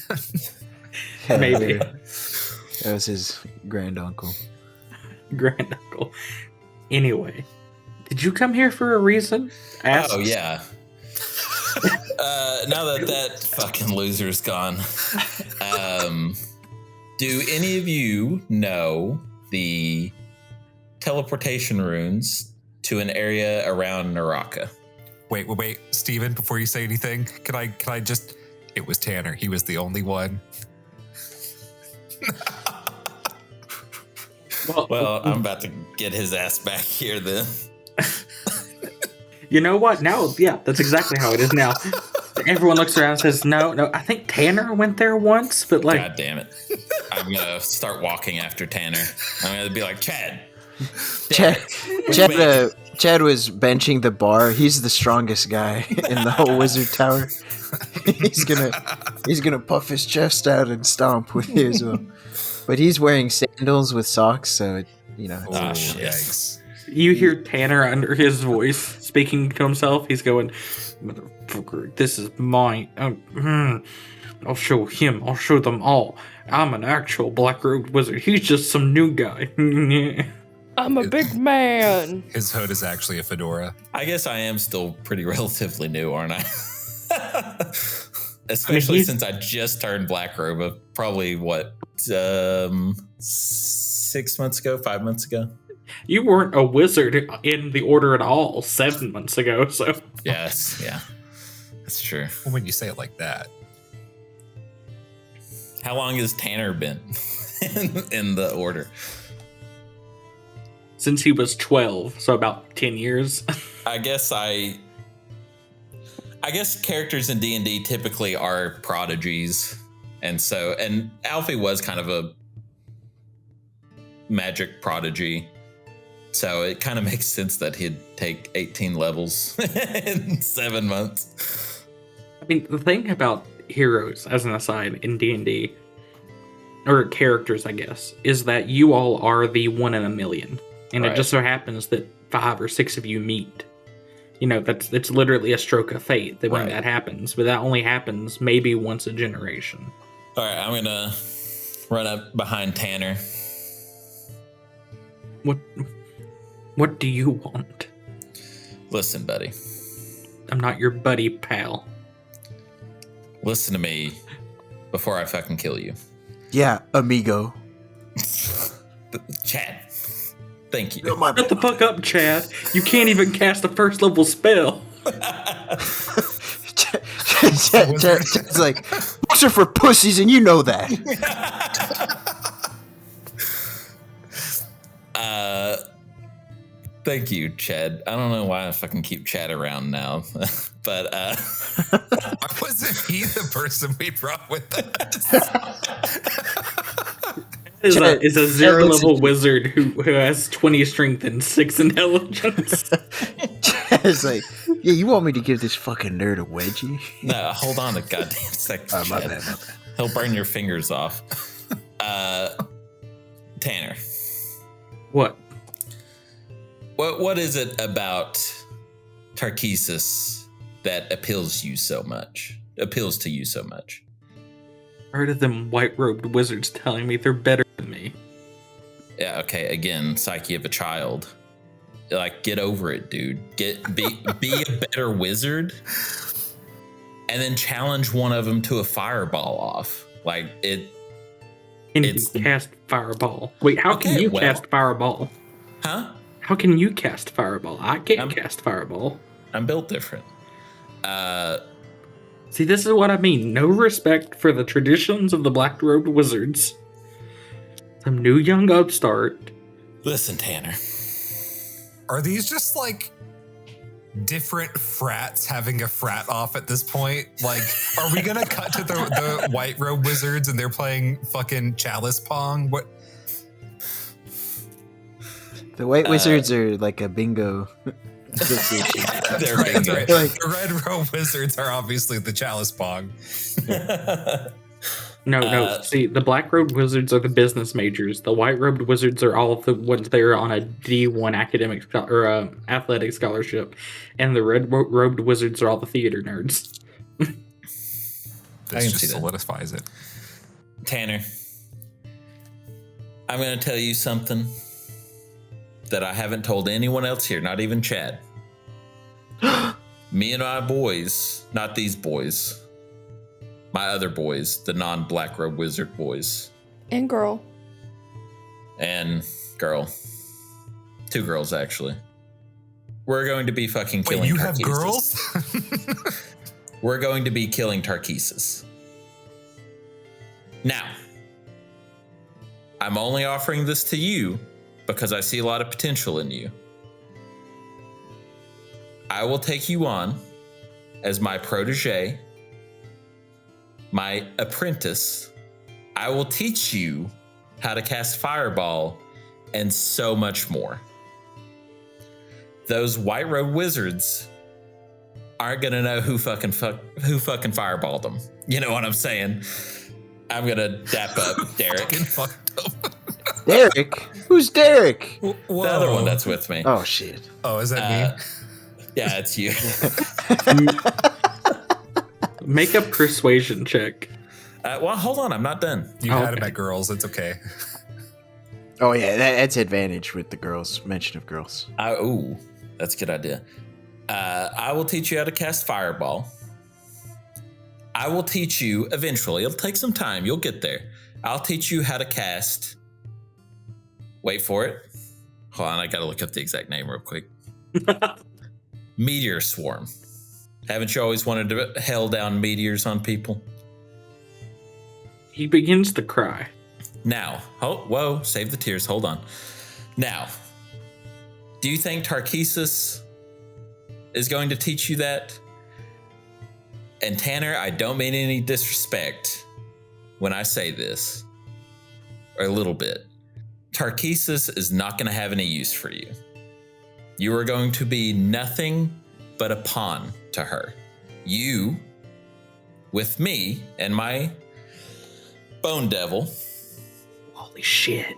Maybe.
That was his grand uncle.
Grand uncle. Anyway, did you come here for a reason? Asks.
oh yeah. Now that fucking loser's gone, do any of you know the teleportation runes to an area around Naraka?
Wait, Steven, before you say anything, can I just, it was Tanner. He was the only one.
Well, I'm about to get his ass back here then.
You know what? Now, yeah, that's exactly how it is now. Everyone looks around and says, no, I think Tanner went there once, but like...
God damn it. I'm going to start walking after Tanner. I'm going to be like, Chad.
Chad was benching the bar. He's the strongest guy in the whole wizard tower. He's gonna puff his chest out and stomp with his. But he's wearing sandals with socks, so
Oh, shit.
Yikes.
You hear Tanner under his voice speaking to himself. He's going, "Motherfucker, this is mine. I'll show him. I'll show them all. I'm an actual black-robed wizard. He's just some new guy.
I'm a big man.
His hood is actually a fedora.
I guess I am still pretty relatively new, aren't I? Especially since I just turned black robe. Probably what 6 months ago, 5 months ago.
You weren't a wizard in the order at all 7 months ago, so.
Yes, yeah. That's true.
Well, when you say it like that.
How long has Tanner been in the order?
Since he was 12, so about 10 years.
I guess characters in D&D typically are prodigies. And Alfie was kind of a magic prodigy. So it kind of makes sense that he'd take 18 levels in 7 months.
I mean, the thing about heroes, as an aside, in D&D, or characters, I guess, is that you all are the 1 in a million. And
Right.
it just so happens that 5 or 6 of you meet. You know, it's literally a stroke of fate that when
Right.
that happens. But that only happens maybe once a generation.
All right, I'm going to run up behind Tanner.
What do you want?
Listen, buddy.
I'm not your buddy, pal.
Listen to me before I fucking kill you.
Yeah, amigo.
Chad, thank you.
Shut the fuck up, Chad. You can't even cast a first level spell.
Chad's like, books are for pussies, and you know that.
Thank you, Chad. I don't know why I fucking keep Chad around now, but
Wasn't he the person we brought with us?
Is
Chad-
a 0 level wizard who has 20 strength and 6 intelligence.
Chad's like, yeah, you want me to give this fucking nerd a wedgie?
no, hold on a goddamn second.
My
Chad.
bad.
He'll burn your fingers off. Tanner,
What?
what is it about Takhisis that appeals to you so much?
Heard of them white-robed wizards telling me they're better than me.
Yeah, okay, again, psyche of a child. Like, get over it, dude. Be a better wizard, and then challenge one of them to a fireball off. Like,
And you cast fireball. Wait, how can
Okay,
you
well-
cast fireball?
huh?
How can you cast fireball? I can't cast fireball.
I'm built different.
See, this is what I mean. No respect for the traditions of the black-robed wizards. Some new young upstart.
Listen, Tanner.
Are these just like different frats having a frat off at this point? Like, are we gonna cut to the white robe wizards and they're playing fucking chalice pong? What?
The white wizards are like a bingo association.
They're
Right,
bingo.
right. The red robe wizards are obviously the chalice pong.
No. See, the black-robed wizards are the business majors. The white-robed wizards are all of the ones that are on a D1 academic or athletic scholarship, and the red-robed wizards are all the theater nerds.
I
This
can
just
see that.
solidifies it.
Tanner, I'm going to tell you something that I haven't told anyone else here, not even Chad. Me and my boys, not these boys, my other boys, the non-black robe wizard boys,
And girl.
and girl, 2 girls actually. We're going to be fucking killing
Wait, you have
Takhisis.
girls?
We're going to be killing Takhisis. Now, I'm only offering this to you because I see a lot of potential in you. I will take you on as my protege, my apprentice. I will teach you how to cast fireball and so much more. Those white robe wizards aren't gonna know who fucking fireballed them. You know what I'm saying? I'm gonna dap up Derek,
Fucking fucked up.
Derek? Who's Derek?
the other one that's with me.
Oh, shit.
Oh, is that me?
Yeah, it's you.
Make a persuasion check.
Well, hold on. I'm not done.
You had him at girls. It's okay.
Oh yeah, that's advantage with the girls. Mention of girls.
Ooh, that's a good idea. I will teach you how to cast Fireball. I will teach you eventually. It'll take some time. You'll get there. I'll teach you how to cast. Wait for it. Hold on, I gotta look up the exact name real quick. Meteor Swarm. Haven't you always wanted to hail down meteors on people?
He begins to cry.
Now, whoa, save the tears. Hold on. Now, do you think Takhisis is going to teach you that? And Tanner, I don't mean any disrespect when I say this, or a little bit. Takhisis is not going to have any use for you. You are going to be nothing but a pawn to her. You, with me and my bone devil.
Holy shit.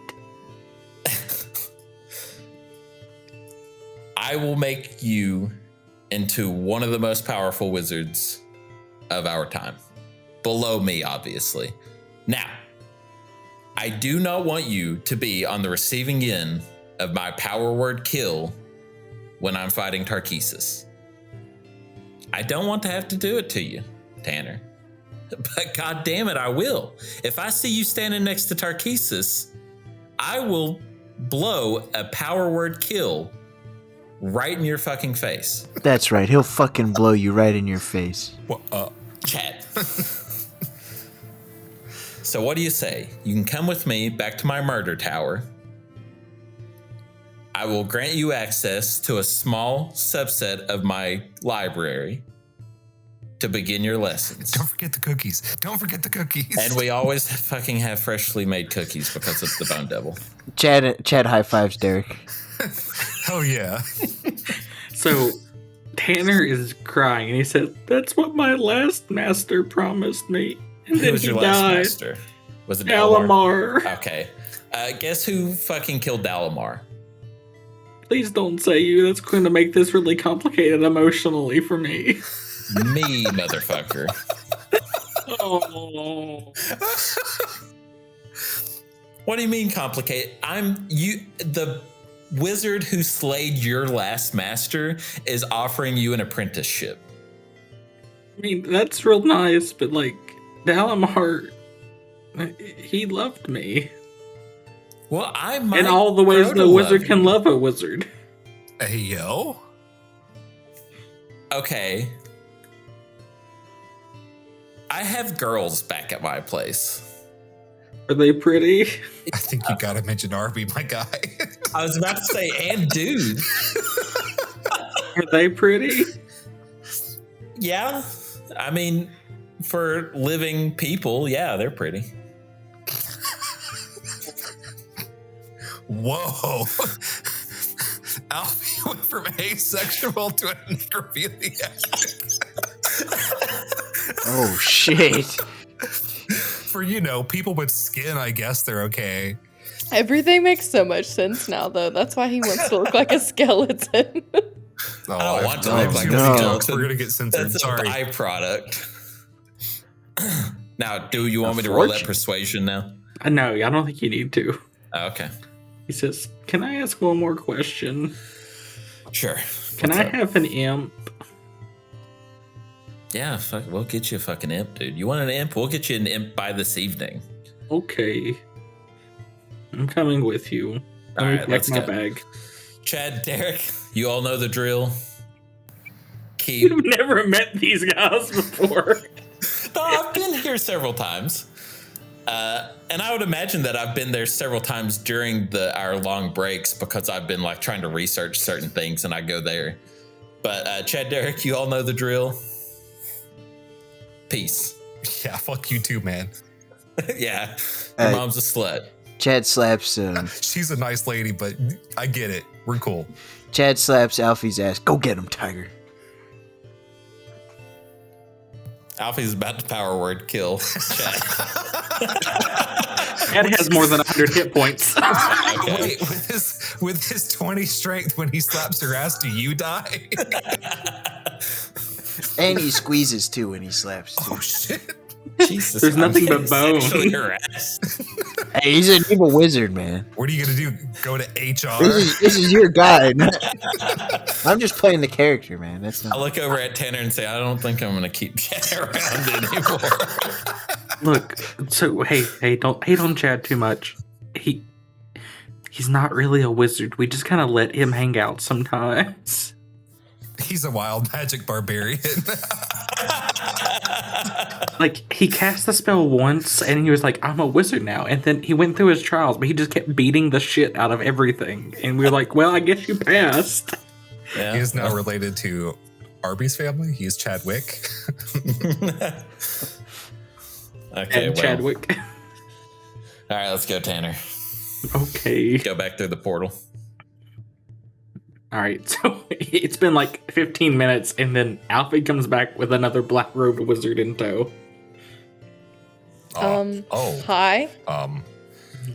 I will make you into one of the most powerful wizards of our time. Below me, obviously. Now, I do not want you to be on the receiving end of my power word kill when I'm fighting Takhisis. I don't want to have to do it to you, Tanner. But God damn it, I will. If I see you standing next to Takhisis, I will blow a power word kill right in your fucking face.
That's right. He'll fucking blow you right in your face.
Chat. So what do you say? You can come with me back to my murder tower. I will grant you access to a small subset of my library to begin your lessons.
Don't forget the cookies. Don't forget the cookies.
And we always fucking have freshly made cookies because of the Bone Devil.
Chad high fives Derek.
Oh yeah.
So Tanner is crying and he said, "That's what my last master promised me." And
Who
then
was
he
your
died.
last master? Was it Dalamar?
Dalamar.
Okay. Guess who fucking killed Dalamar?
Please don't say you. That's going to make this really complicated emotionally for me.
Me, motherfucker.
Oh.
What do you mean complicated? The wizard who slayed your last master is offering you an apprenticeship.
I mean, that's real nice, but like, Dalamar, he loved me.
Well, I might.
In all the ways the wizard can love a wizard.
Hey, yo.
Okay. I have girls back at my place.
Are they pretty?
I think you gotta mention Arby, my guy.
I was about to say, and dude.
Are they pretty?
Yeah. I mean, for living people, yeah, they're pretty.
Whoa. Alfie went from asexual to a necrophiliac.
Oh, shit.
For, people with skin, I guess they're okay.
Everything makes so much sense now, though. That's why he wants to look like a skeleton.
Oh,
I don't want to
I have
look like
too
a
many
skeleton.
jokes. We're going to get censored.
That's
Sorry.
a byproduct. Now, do you want me to roll that persuasion now?
No, I don't think you need to.
Oh, okay.
He says, "Can I ask one more question?
Sure.
Can
What's
I
up?
have an imp?"
Yeah, we'll get you a fucking imp, dude. You want an imp? We'll get you an imp by this evening.
Okay. I'm coming with you. Let me
right,
pack
let's
my
go.
bag.
Chad, Derek, you all know the drill. Keep.
You've never met these guys before.
No, I've been here several times. And I would imagine that I've been there several times during our long breaks because I've been like trying to research certain things and I go there. But Chad, Derek, you all know the drill. Peace.
Yeah, fuck you too, man.
Yeah, your mom's a slut.
Chad slaps
She's a nice lady, but I get it. We're cool.
Chad slaps Alfie's ass. Go get him, Tiger.
Alfie's about to power word kill Chad.
Ed has more than 100 hit points.
Okay.
Wait, with his 20 strength, when he slaps her ass, do you die?
And he squeezes too when he slaps too.
Oh shit!
Jesus,
There's
I'm
nothing
getting
but bone.
sexually harassed.
Hey, he's an evil wizard, man.
What are you gonna do? Go to HR?
This is your guy. I'm just playing the character, man. That's
I
not.
look over at Tanner and say, I don't think I'm going to keep Chad around anymore.
Look, so hey, don't hate on Chad too much. He's not really a wizard. We just kind of let him hang out sometimes.
He's a wild magic barbarian.
Like, he cast the spell once, and he was like, I'm a wizard now. And then he went through his trials, but he just kept beating the shit out of everything. And we were like, well, I guess you passed.
Yeah.
He is now related to Arby's family. He's Chadwick.
Okay,
And
well.
Chadwick.
All right, let's go, Tanner.
Okay.
Go back through the portal.
All right, so it's been like 15 minutes, and then Alfie comes back with another black-robed wizard in tow.
Hi.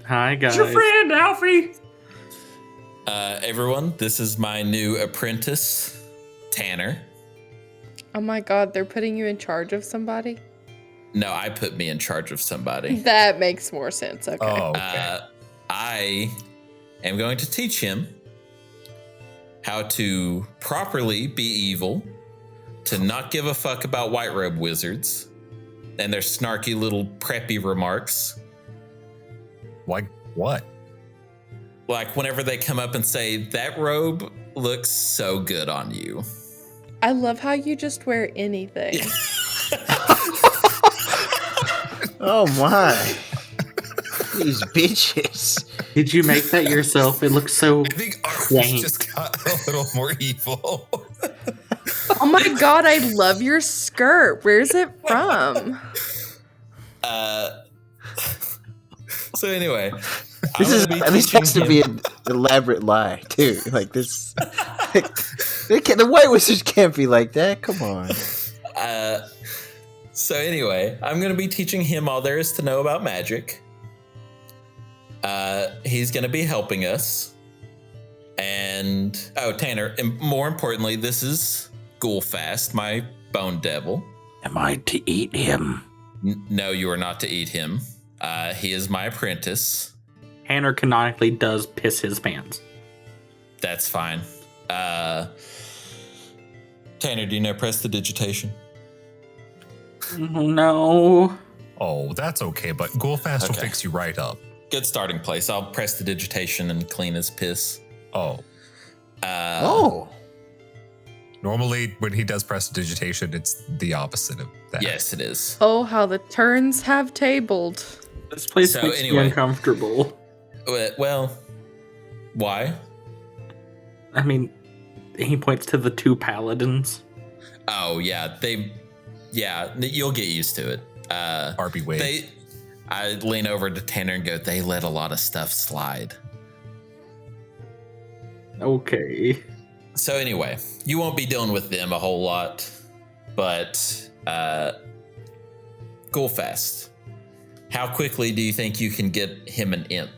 Hi, guys.
It's your friend, Alfie.
Everyone, this is my new apprentice, Tanner.
Oh my god, they're putting you in charge of somebody?
No, I put me in charge of somebody.
That makes more sense. Okay.
Oh, okay.
I am going to teach him how to properly be evil, to not give a fuck about white robe wizards and their snarky little preppy remarks.
Like what?
Like whenever they come up and say, that robe looks so good on you.
I love how you just wear anything.
Oh my! These bitches.
Did you make that yourself? It looks so
I think Arby's
quaint.
just got a little more evil.
Oh my god, I love your skirt. Where's it from?
So anyway,
This has to be an elaborate lie too. Like this, the white wizards can't be like that. Come on.
So anyway, I'm going to be teaching him all there is to know about magic. He's going to be helping us. And, Tanner, and more importantly, this is Ghoulfast, my bone devil.
Am I to eat him?
No, you are not to eat him. He is my apprentice.
Tanner canonically does piss his pants.
That's fine. Tanner, do you know prestidigitation?
No.
Oh, that's okay, but Ghoulfast will
Okay.
fix you right up.
Good starting place. I'll prestidigitation and clean his piss.
Oh. Normally, when he does prestidigitation, it's the opposite of that.
Yes, it is.
Oh, how the turns have tabled.
This place
So,
makes me
anyway.
uncomfortable.
Well, why?
I mean, he points to the two paladins.
Oh, yeah. You'll get used to it.
RB Wade.
I lean over to Tanner and go, they let a lot of stuff slide.
Okay.
So anyway, you won't be dealing with them a whole lot, but Ghoulfast, how quickly do you think you can get him an imp?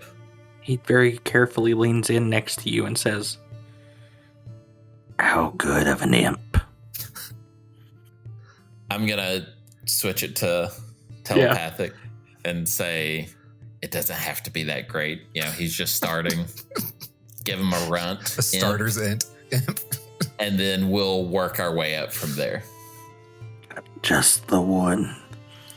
He very carefully leans in next to you and says,
How good of an imp?
I'm gonna switch it to telepathic and say it doesn't have to be that great. You know, he's just starting. Give him a runt.
A starter's imp.
And then we'll work our way up from there.
Just the one.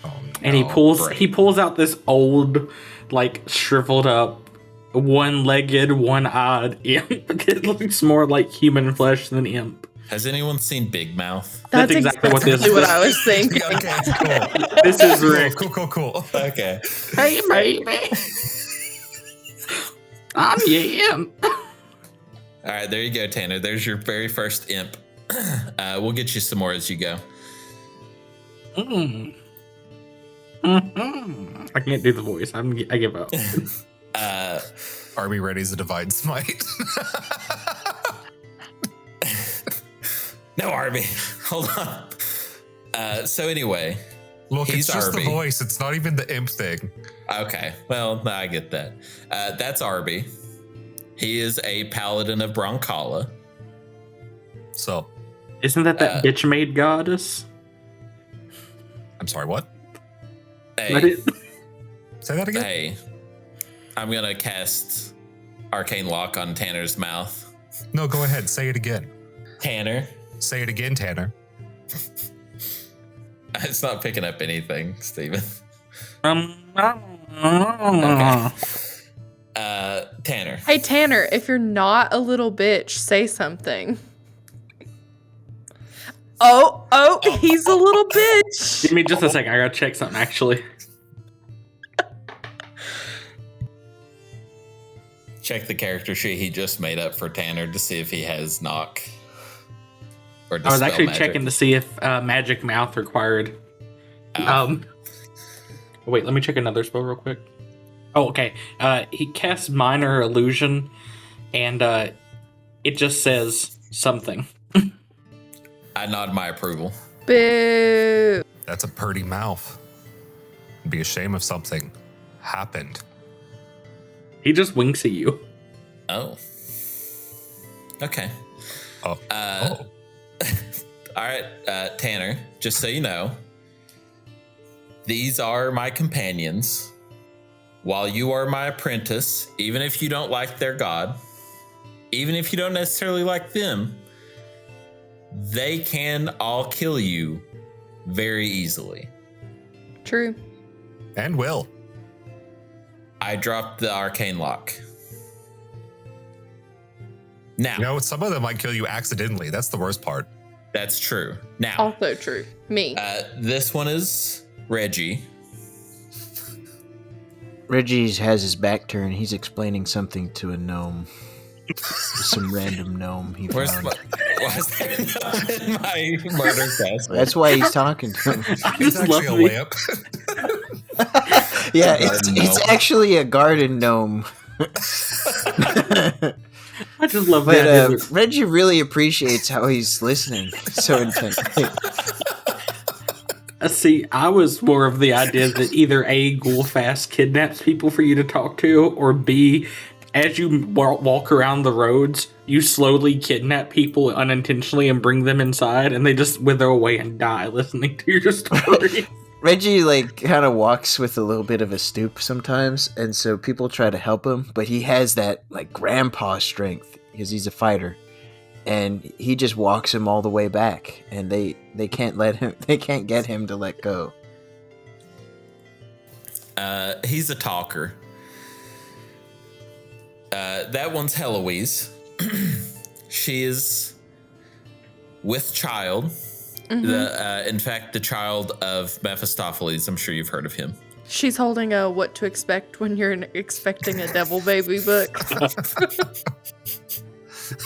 Oh,
and he
Oh,
pulls
great.
he pulls out this old, like, shriveled up, one-legged, one-eyed imp. It looks more like human flesh than imp.
Has anyone seen Big Mouth?
That's exactly what this
what
is.
I was thinking.
Okay, cool.
This is Rick.
Cool.
Okay.
Hey, baby. I'm your imp.
All right, there you go, Tanner. There's your very first imp. We'll get you some more as you go.
Mm. Mhm. I can't do the voice. I give up.
RB ready's a divine smite.
No, Arby. Hold on. So anyway,
Look,
He's
it's just
Arby.
the voice. It's not even the imp thing.
okay. Well, no, I get that. That's Arby. He is a paladin of Broncala.
So,
Isn't that bitch-made goddess?
I'm sorry, what?
Hey,
Say that again.
hey, I'm gonna cast Arcane Lock on Tanner's mouth.
No, go ahead. Say it again.
Tanner.
Say it again, Tanner.
It's not picking up anything, Steven.
Okay.
Tanner.
Hey Tanner, if you're not a little bitch, say something. Oh, he's a little bitch.
Give me just a second. I gotta check something, actually.
Check the character sheet he just made up for Tanner to see if he has knock. Or
I was
dispel
actually
magic.
checking to see if magic mouth required.
Oh.
Wait, let me check another spell real quick. Oh, okay. He casts minor illusion, and it just says something.
I nod my approval.
Boo.
That's a purty mouth. It'd be a shame if something happened.
He just winks at you.
Oh. Okay.
Oh.
All right, Tanner, just so you know, these are my companions. While you are my apprentice, even if you don't like their god, even if you don't necessarily like them, they can all kill you very easily.
True.
And will.
I dropped the arcane lock. Now,
You know, some of them might kill you accidentally. That's the worst part.
that's true. Now,
Also true. Me.
this one is Reggie.
Reggie has his back turned. He's explaining something to a gnome. Some random gnome he
Why
found.
is there not in my murder test?
That's why he's talking to him.
I
It's
just
actually a
love the-
lamp.
Yeah,
Garden
it's
gnome.
actually a garden gnome.
I just love
But
that.
Reggie really appreciates how he's listening so intently.
See, I was more of the idea that either A, Ghoulfast kidnaps people for you to talk to, or B, as you walk around the roads, you slowly kidnap people unintentionally and bring them inside, and they just wither away and die listening to your story.
Reggie kind of walks with a little bit of a stoop sometimes, and so people try to help him, but he has that grandpa strength because he's a fighter, and he just walks him all the way back, and they can't get him to let go.
He's a talker. That one's Heloise. She is with child. In fact, the child of Mephistopheles. I'm sure you've heard of him.
She's holding a What to Expect When You're Expecting a Devil Baby book.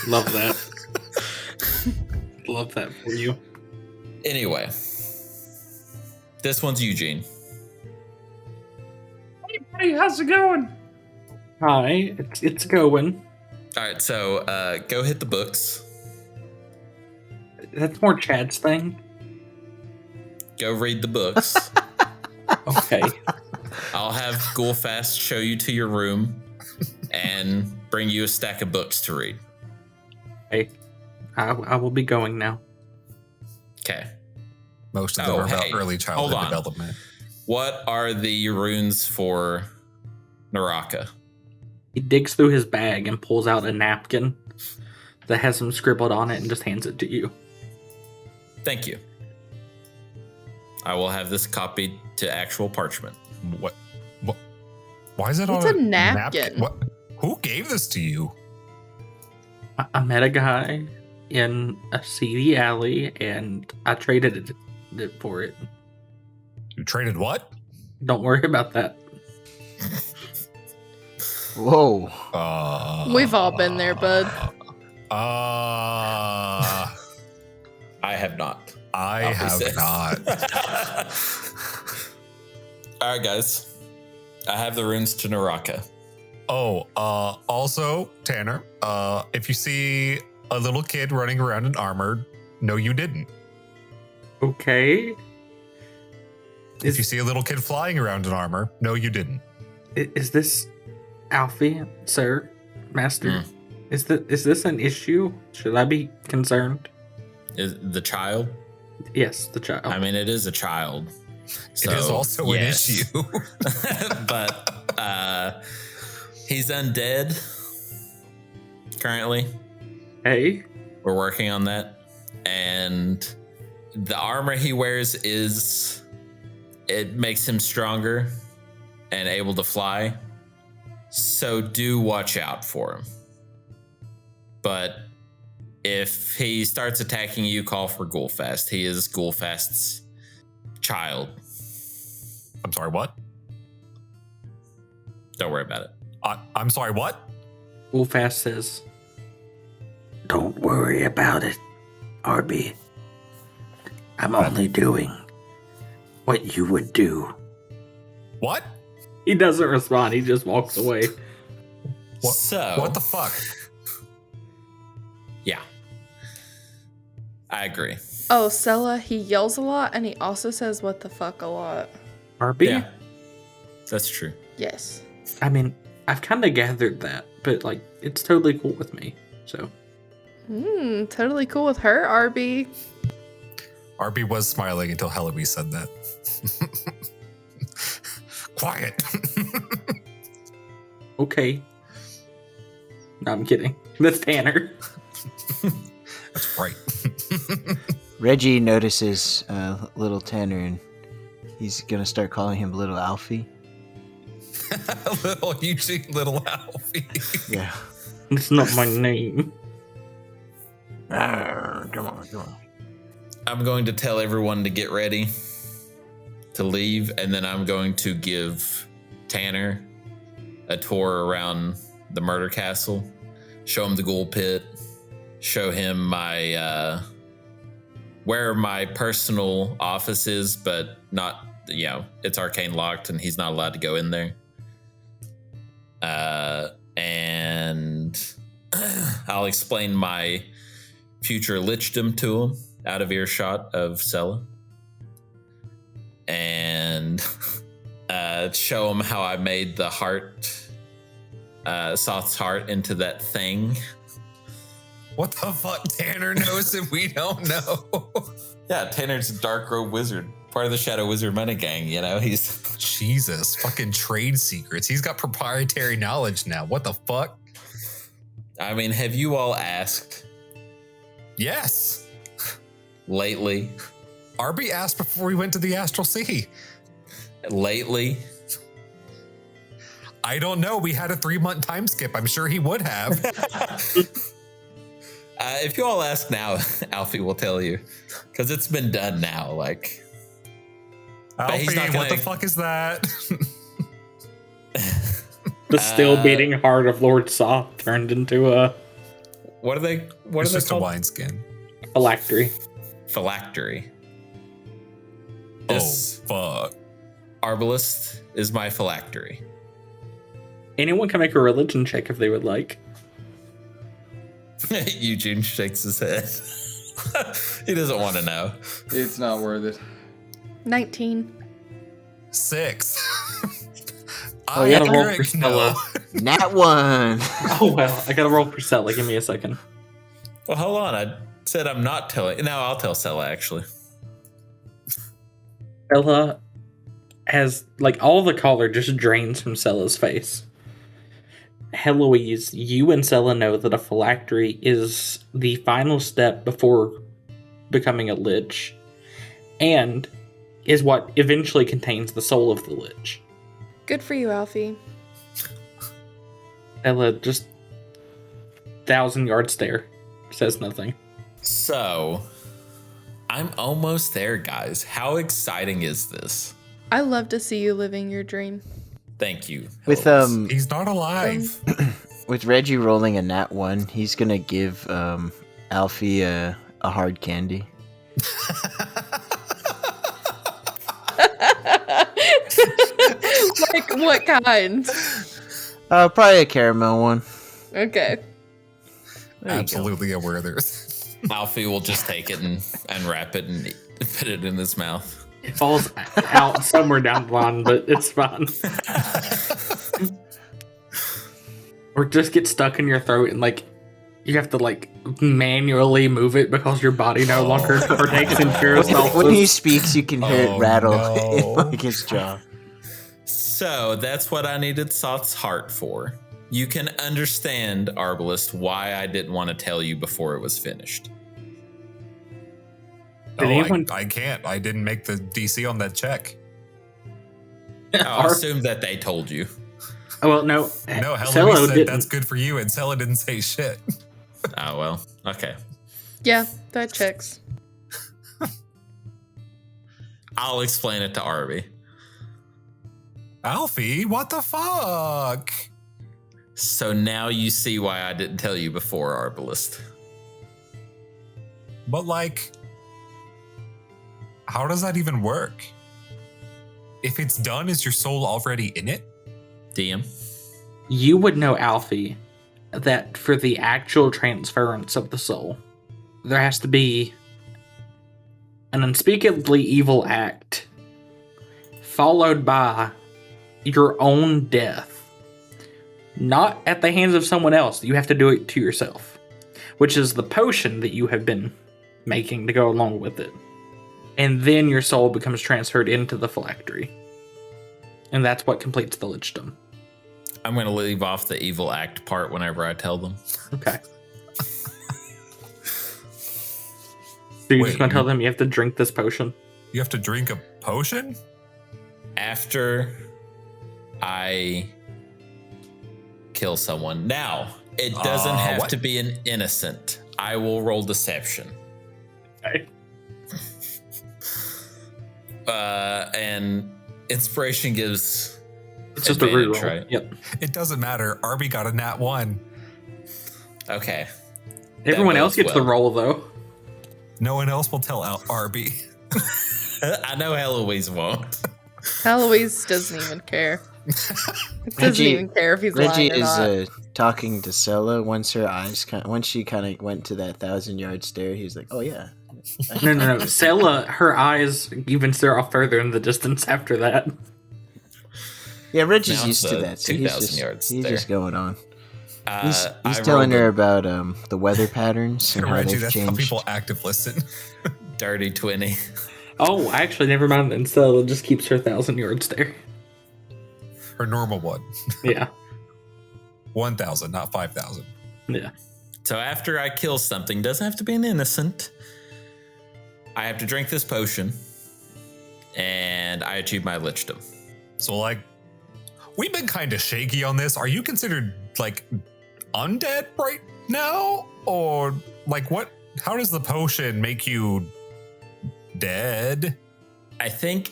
Love that. Love that for you.
Anyway, this one's Eugene.
Hey, buddy, how's it going?
Hi, it's going.
All right, so go hit the books.
That's more Chad's thing.
Go read the books.
Okay.
I'll have Ghoulfast show you to your room and bring you a stack of books to read.
Hey, I will be going now.
Okay.
Most of them
Oh,
are about
hey,
early childhood
hold on.
development.
What are the runes for Naraka?
He digs through his bag and pulls out a napkin that has some scribbled on it and just hands it to you.
Thank you. I will have this copied to actual parchment.
What? Why is it
It's
on
a napkin.
What? Who gave this to you?
I met a guy in a seedy alley and I traded it for it.
You traded what?
Don't worry about that.
Whoa.
We've all been there, bud.
I have not.
I
Alfie
have
says.
not.
All right, guys. I have the runes to Naraka.
Oh, also, Tanner, if you see a little kid running around in armor, no, you didn't.
Okay.
If you see a little kid flying around in armor, no, you didn't.
Is this Alfie, sir, master? Is this an issue? Should I be concerned?
Is the child?
Yes, the child.
I mean, it is a child. So,
it is also an issue.
But he's undead currently.
Hey,
We're working on that. And the armor he wears it makes him stronger and able to fly. So do watch out for him. But if he starts attacking you, call for Ghoulfast. He is Ghoulfast's child.
I'm sorry, what?
Don't worry about it.
I'm sorry, what?
Wolfast says,
Don't worry about it, Arby. I'm only doing what you would do.
What?
he doesn't respond. He just walks away.
What?
So,
What the fuck?
Yeah. I agree.
Oh, Sella, he yells a lot and he also says what the fuck a lot.
RB?
Yeah. That's true.
Yes.
I mean, I've kind of gathered that, but like, it's totally cool with me. So,
Totally cool with her, RB.
RB was smiling until Heloise said that. Quiet.
okay. No, I'm kidding. That's Tanner.
That's right.
Reggie notices little Tanner, and he's gonna start calling him Little Alfie.
Little Eugene, little Alfie.
Yeah.
It's not my name.
Come on.
I'm going to tell everyone to get ready to leave, and then I'm going to give Tanner a tour around the murder castle, show him the ghoul pit, show him my where my personal office is, but not, it's arcane locked and he's not allowed to go in there. And I'll explain my future lichdom to him out of earshot of Sella. And show him how I made the heart, Soth's heart, into that thing.
What the fuck? Tanner knows and we don't know.
Yeah, Tanner's a dark robe wizard, part of the Shadow Wizard Money Gang. He's
Jesus, fucking trade secrets. He's got proprietary knowledge now. What the fuck?
I mean, have you all asked
Yes.
lately?
RB asked before we went to the Astral Sea.
Lately?
I don't know. We had a 3-month time skip. I'm sure he would have.
If you all ask now, Alfie will tell you, because it's been done now. Like,
Alfie,
he's not
what the
gonna-
fuck is that?
The still beating heart of Lord Soth turned into a
what are they? What
It's
are they
just a
called?
wineskin.
phylactery.
Phylactery.
Oh,
This
fuck.
arbalist is my phylactery.
Anyone can make a religion check if they would like.
Eugene shakes his head. He doesn't want to know.
It's not worth it.
19.
6.
Oh, you gotta roll for Stella.
Nat 1.
Oh, well, I gotta roll for Stella. Give me a second.
Well, hold on. I said I'm not telling. No, I'll tell Sella, actually.
Stella has, like, all the color just drains from Stella's face. Heloise, you and Stella know that a phylactery is the final step before becoming a lich, and is what eventually contains the soul of the lich.
Good for you, Alfie.
Stella just 1,000-yard stare, says nothing.
So, I'm almost there, guys. How exciting is this?
I love to see you living your dream.
Thank you.
With
Heloise.
He's not alive.
with Reggie rolling a Nat 1, he's gonna give Alfie a hard candy.
Like, what kind?
Probably a caramel one.
Okay.
There you go.
Absolutely aware there's.
Alfie will just take it and unwrap it and put it in his mouth.
It falls out somewhere down the line, but it's fine. Or just get stuck in your throat and, like, You have to like manually move it because your body no longer partakes in pure
When he speaks, you can hear it rattle
no.
like his jaw.
So that's what I needed Soth's heart for. You can understand, Arbalest, why I didn't want to tell you before it was finished.
Did anyone-
I can't. I didn't make the DC on that check.
I assumed that they told you.
Oh, well, no.
No, Helen
Cello
said
didn't.
that's good for you, and Sella didn't say shit.
Oh, well. Okay.
Yeah, that checks.
I'll explain it to Arby.
Alfie, what the fuck?
So now you see why I didn't tell you before, Arbalest.
But like, how does that even work? If it's done, is your soul already in it?
DM.
You would know, Alfie, that for the actual transference of the soul, there has to be an unspeakably evil act followed by your own death. Not at the hands of someone else. You have to do it to yourself, which is the potion that you have been making to go along with it. And then your soul becomes transferred into the phylactery. And that's what completes the lichdom.
I'm going to leave off the evil act part whenever I tell them.
Okay. So you're
Wait,
just going to tell them you have to drink this potion?
You have to drink a potion?
After I kill someone. Now, it doesn't have
what?
to be an innocent. I will roll deception.
Okay.
And inspiration gives
It's just a
advantage,
reroll.
right?
Yep.
It doesn't matter. Arby got a nat 1.
Okay.
Everyone else
bodes
gets the
well.
roll, though.
No one else will tell Arby.
I know Eloise won't.
Eloise doesn't even care. Doesn't
Reggie-
even care if he's
Reggie
lying or
is
not.
talking to Sella once she kind of went to that 1,000-yard stare. He's like, "Oh yeah."
No. Sela, her eyes even stare off further in the distance after that.
Yeah, Reggie's
Now
used
it's
to
a
that, so he's
2,000
just
yards
he's
there.
just going on. He's
I
telling
rolled
her
a
about the weather patterns and how
Reggie,
they've
that's how
changed.
people active listen.
dirty 20.
Oh, actually, never mind then. Sela just keeps her 1,000-yard stare.
Her normal one.
Yeah.
1,000, not 5,000.
Yeah.
So after I kill something, doesn't have to be an innocent. I have to drink this potion, and I achieve my lichdom.
So, like, we've been kind of shaky on this. Are you considered, like, undead right now? Or, like, what? How does the potion make you dead?
I think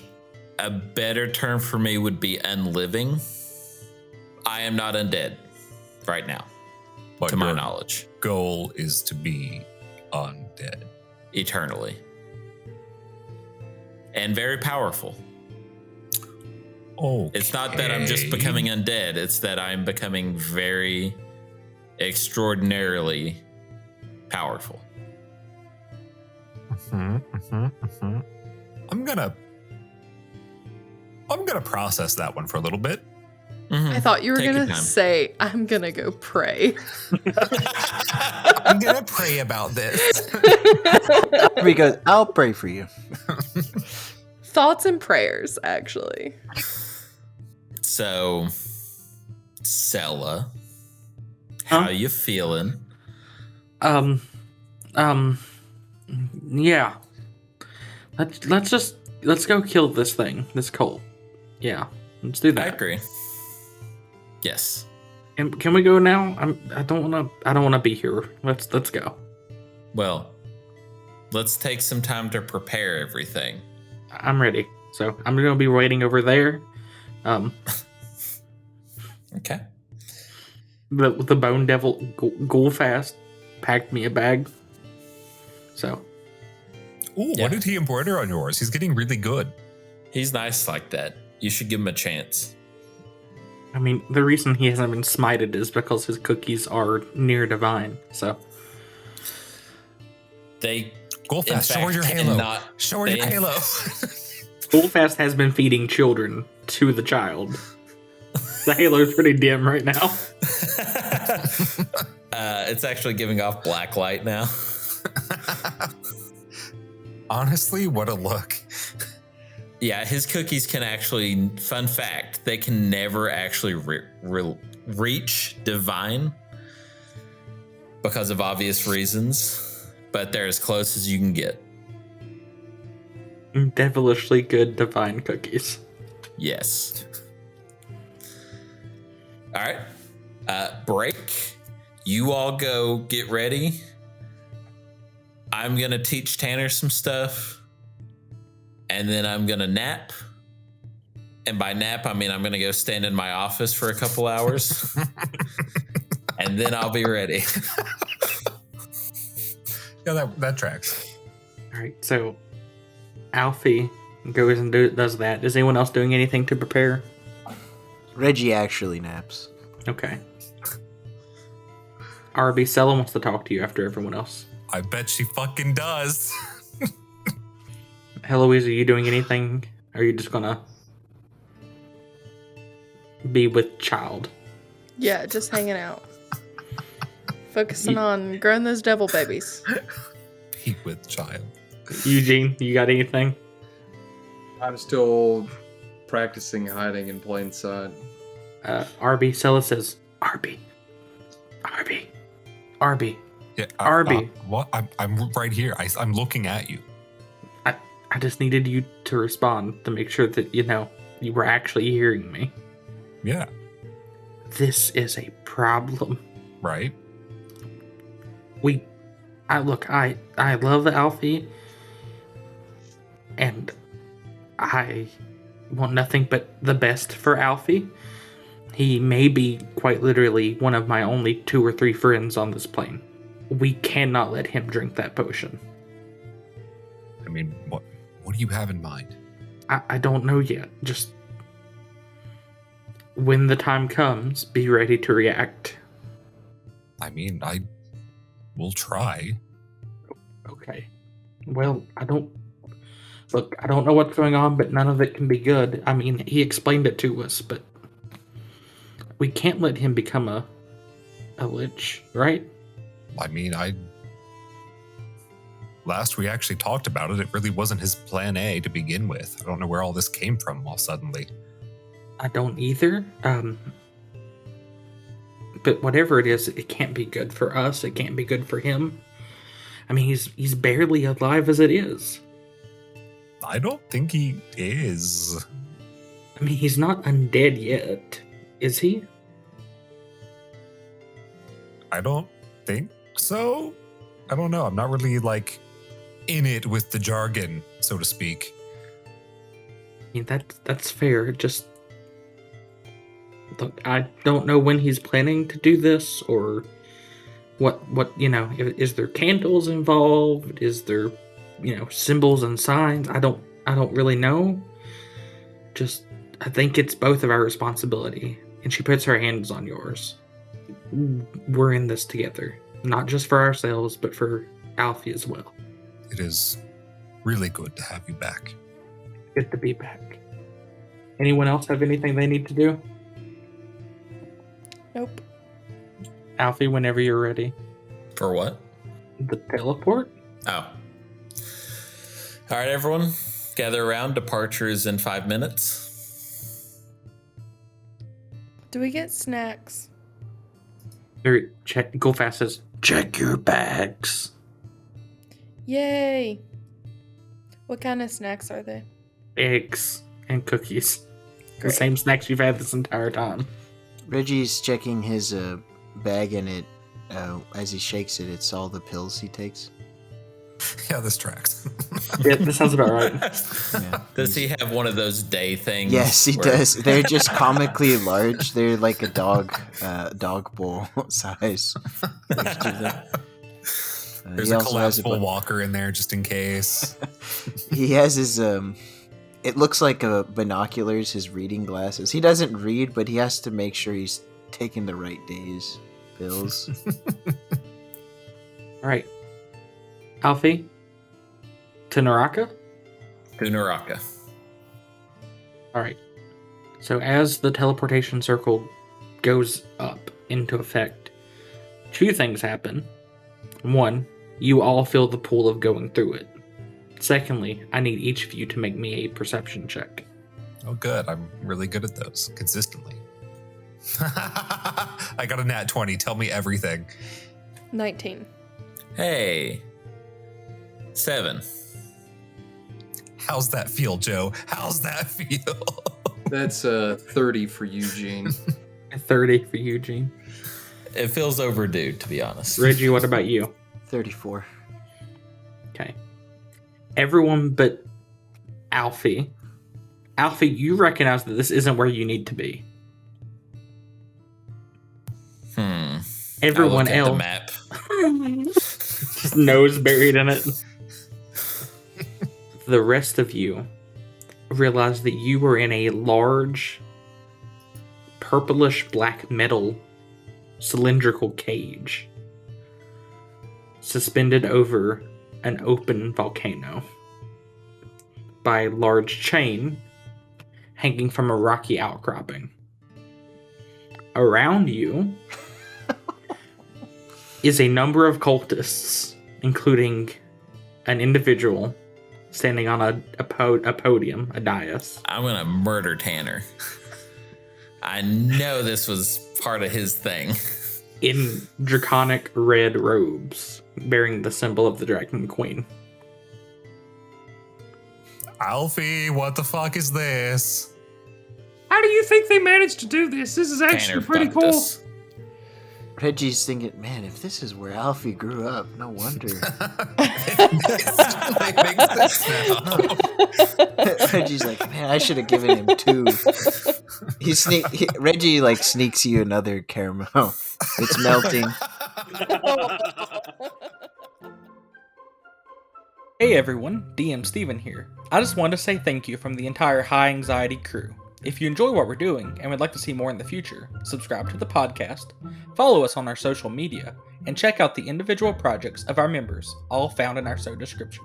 a better term for me would be unliving. I am not undead right now,
But
to my
your
knowledge,
goal is to be undead.
eternally. And very powerful.
Oh,
It's not that I'm just becoming undead, it's that I'm becoming very extraordinarily powerful.
I'm gonna process that one for a little bit.
I thought you were
Take your
gonna
time.
say, "I'm gonna go pray."
I'm gonna pray about this.
Because I'll pray for you.
Thoughts and prayers, actually.
So, Sella, how
Huh?
you feeling?
Yeah. Let's go kill this thing, this cult. Yeah, let's do
I
that.
agree. Yes.
Can we go now? I don't wanna be here. Let's go.
Well, let's take some time to prepare everything.
I'm ready. So I'm gonna be waiting over there.
Okay.
The Bone Devil Ghoulfast packed me a bag. So
Ooh,
Yeah.
what did he embroider on yours? He's getting really good.
He's nice like that. You should give him a chance.
I mean, the reason he hasn't been smited is because his cookies are near divine. So
They
Go
in
fast. Show her
fact
your halo.
cannot-
Show her
they-
your halo.
Ghoulfast has been feeding children to the child. The halo's pretty dim right now.
It's actually giving off black light now.
Honestly, what a look.
Yeah, his cookies can actually, fun fact, they can never actually reach divine because of obvious reasons, but they're as close as you can get.
Devilishly good divine cookies.
Yes. All right. Break. You all go get ready. I'm going to teach Tanner some stuff. And then I'm going to nap. And by nap, I mean I'm going to go stand in my office for a couple hours. And then I'll be ready.
Yeah, that tracks.
All right, so Alfie goes and does that. Is anyone else doing anything to prepare?
Reggie actually naps.
Okay. RB Sella wants to talk to you after everyone else.
I bet she fucking does.
Heloise, are you doing anything? Or are you just gonna be with child?
Yeah, just hanging out. Focusing on growing those devil babies.
Be with child.
Eugene, you got anything?
I'm still practicing hiding in plain sight.
RB Sella says, RB.
Yeah,
RB.
What? I'm right here. I'm looking at you.
I just needed you to respond to make sure that, you were actually hearing me.
Yeah.
This is a problem.
Right.
I love Alfie, and I want nothing but the best for Alfie. He may be quite literally one of my only 2 or 3 friends on this plane. We cannot let him drink that potion.
I mean, what do you have in mind?
I don't know yet. Just when the time comes, be ready to react.
I mean, I will try.
Okay. Well, I don't know what's going on, but none of it can be good. I mean, he explained it to us, but we can't let him become a lich, right?
I mean, last we actually talked about it, it really wasn't his plan A to begin with. I don't know where all this came from all suddenly.
I don't either. But whatever it is, it can't be good for us. It can't be good for him. I mean, he's barely alive as it is.
I don't think he is.
I mean, he's not undead yet, is he?
I don't think so. I don't know. I'm not really in it with the jargon, so to speak.
I mean, that's fair. Just look, I don't know when he's planning to do this, or what is there candles involved? Is there symbols and signs? I don't really know. Just I think it's both of our responsibility. And she puts her hands on yours. We're in this together, not just for ourselves, but for Alfie as well.
It is really good to have you back.
Good to be back. Anyone else have anything they need to do?
Nope.
Alfie, whenever you're ready.
For what?
The teleport?
Oh. All right, everyone. Gather around. Departures in 5 minutes.
Do we get snacks?
Go fast says, check your bags.
Yay! What kind of snacks are they?
Eggs and cookies. The
Great.
same snacks you've had this entire time.
Reggie's checking his bag, and it as he shakes it, it's all the pills he takes.
Yeah, this tracks.
Yeah, this sounds about right.
Yeah.
Does he have one of those day things?
Yes, he does. They're just comically large. They're like a dog bowl size.
There's a collapsible walker in there just in case.
He has his it looks like binoculars, his reading glasses. He doesn't read, but he has to make sure he's taking the right days pills.
All right. Alfie? To Naraka?
To Naraka.
All right. So as the teleportation circle goes up into effect, Two things happen. One, you all feel the pull of going through it. Secondly, I need each of you to make me a perception check.
Oh, good. I'm really good at those consistently. I got a nat 20. Tell me everything.
19.
Hey. 7.
How's that feel, Joe? How's that feel?
That's 30 for Eugene.
30 for Eugene.
It feels overdue, to be honest.
Reggie, what about you?
34.
Okay. Everyone but Alfie. Alfie, you recognize that this isn't where you need to be. Everyone
I look
else.
at the map.
His nose buried in it. The rest of you realize that you were in a large, purplish black metal cylindrical cage suspended over an open volcano by a large chain hanging from a rocky outcropping. Around you is a number of cultists, including an individual standing on a podium, a dais.
I'm going to murder Tanner. I know this was part of his thing.
In draconic red robes, bearing the symbol of the Dragon Queen.
Alfie, what the fuck is this?
How do you think they managed to do this? This is actually
Tanner
pretty
fucked
cool.
us.
Reggie's thinking, man, if this is where Alfie grew up, no wonder.
It makes sense now.
Reggie's like, man, I should have given him 2. Reggie like sneaks you another caramel. It's melting.
Hey everyone, DM Steven here. I just wanted to say thank you from the entire High Anxiety crew. If you enjoy what we're doing and would like to see more in the future, subscribe to the podcast, follow us on our social media, and check out the individual projects of our members, all found in our show description.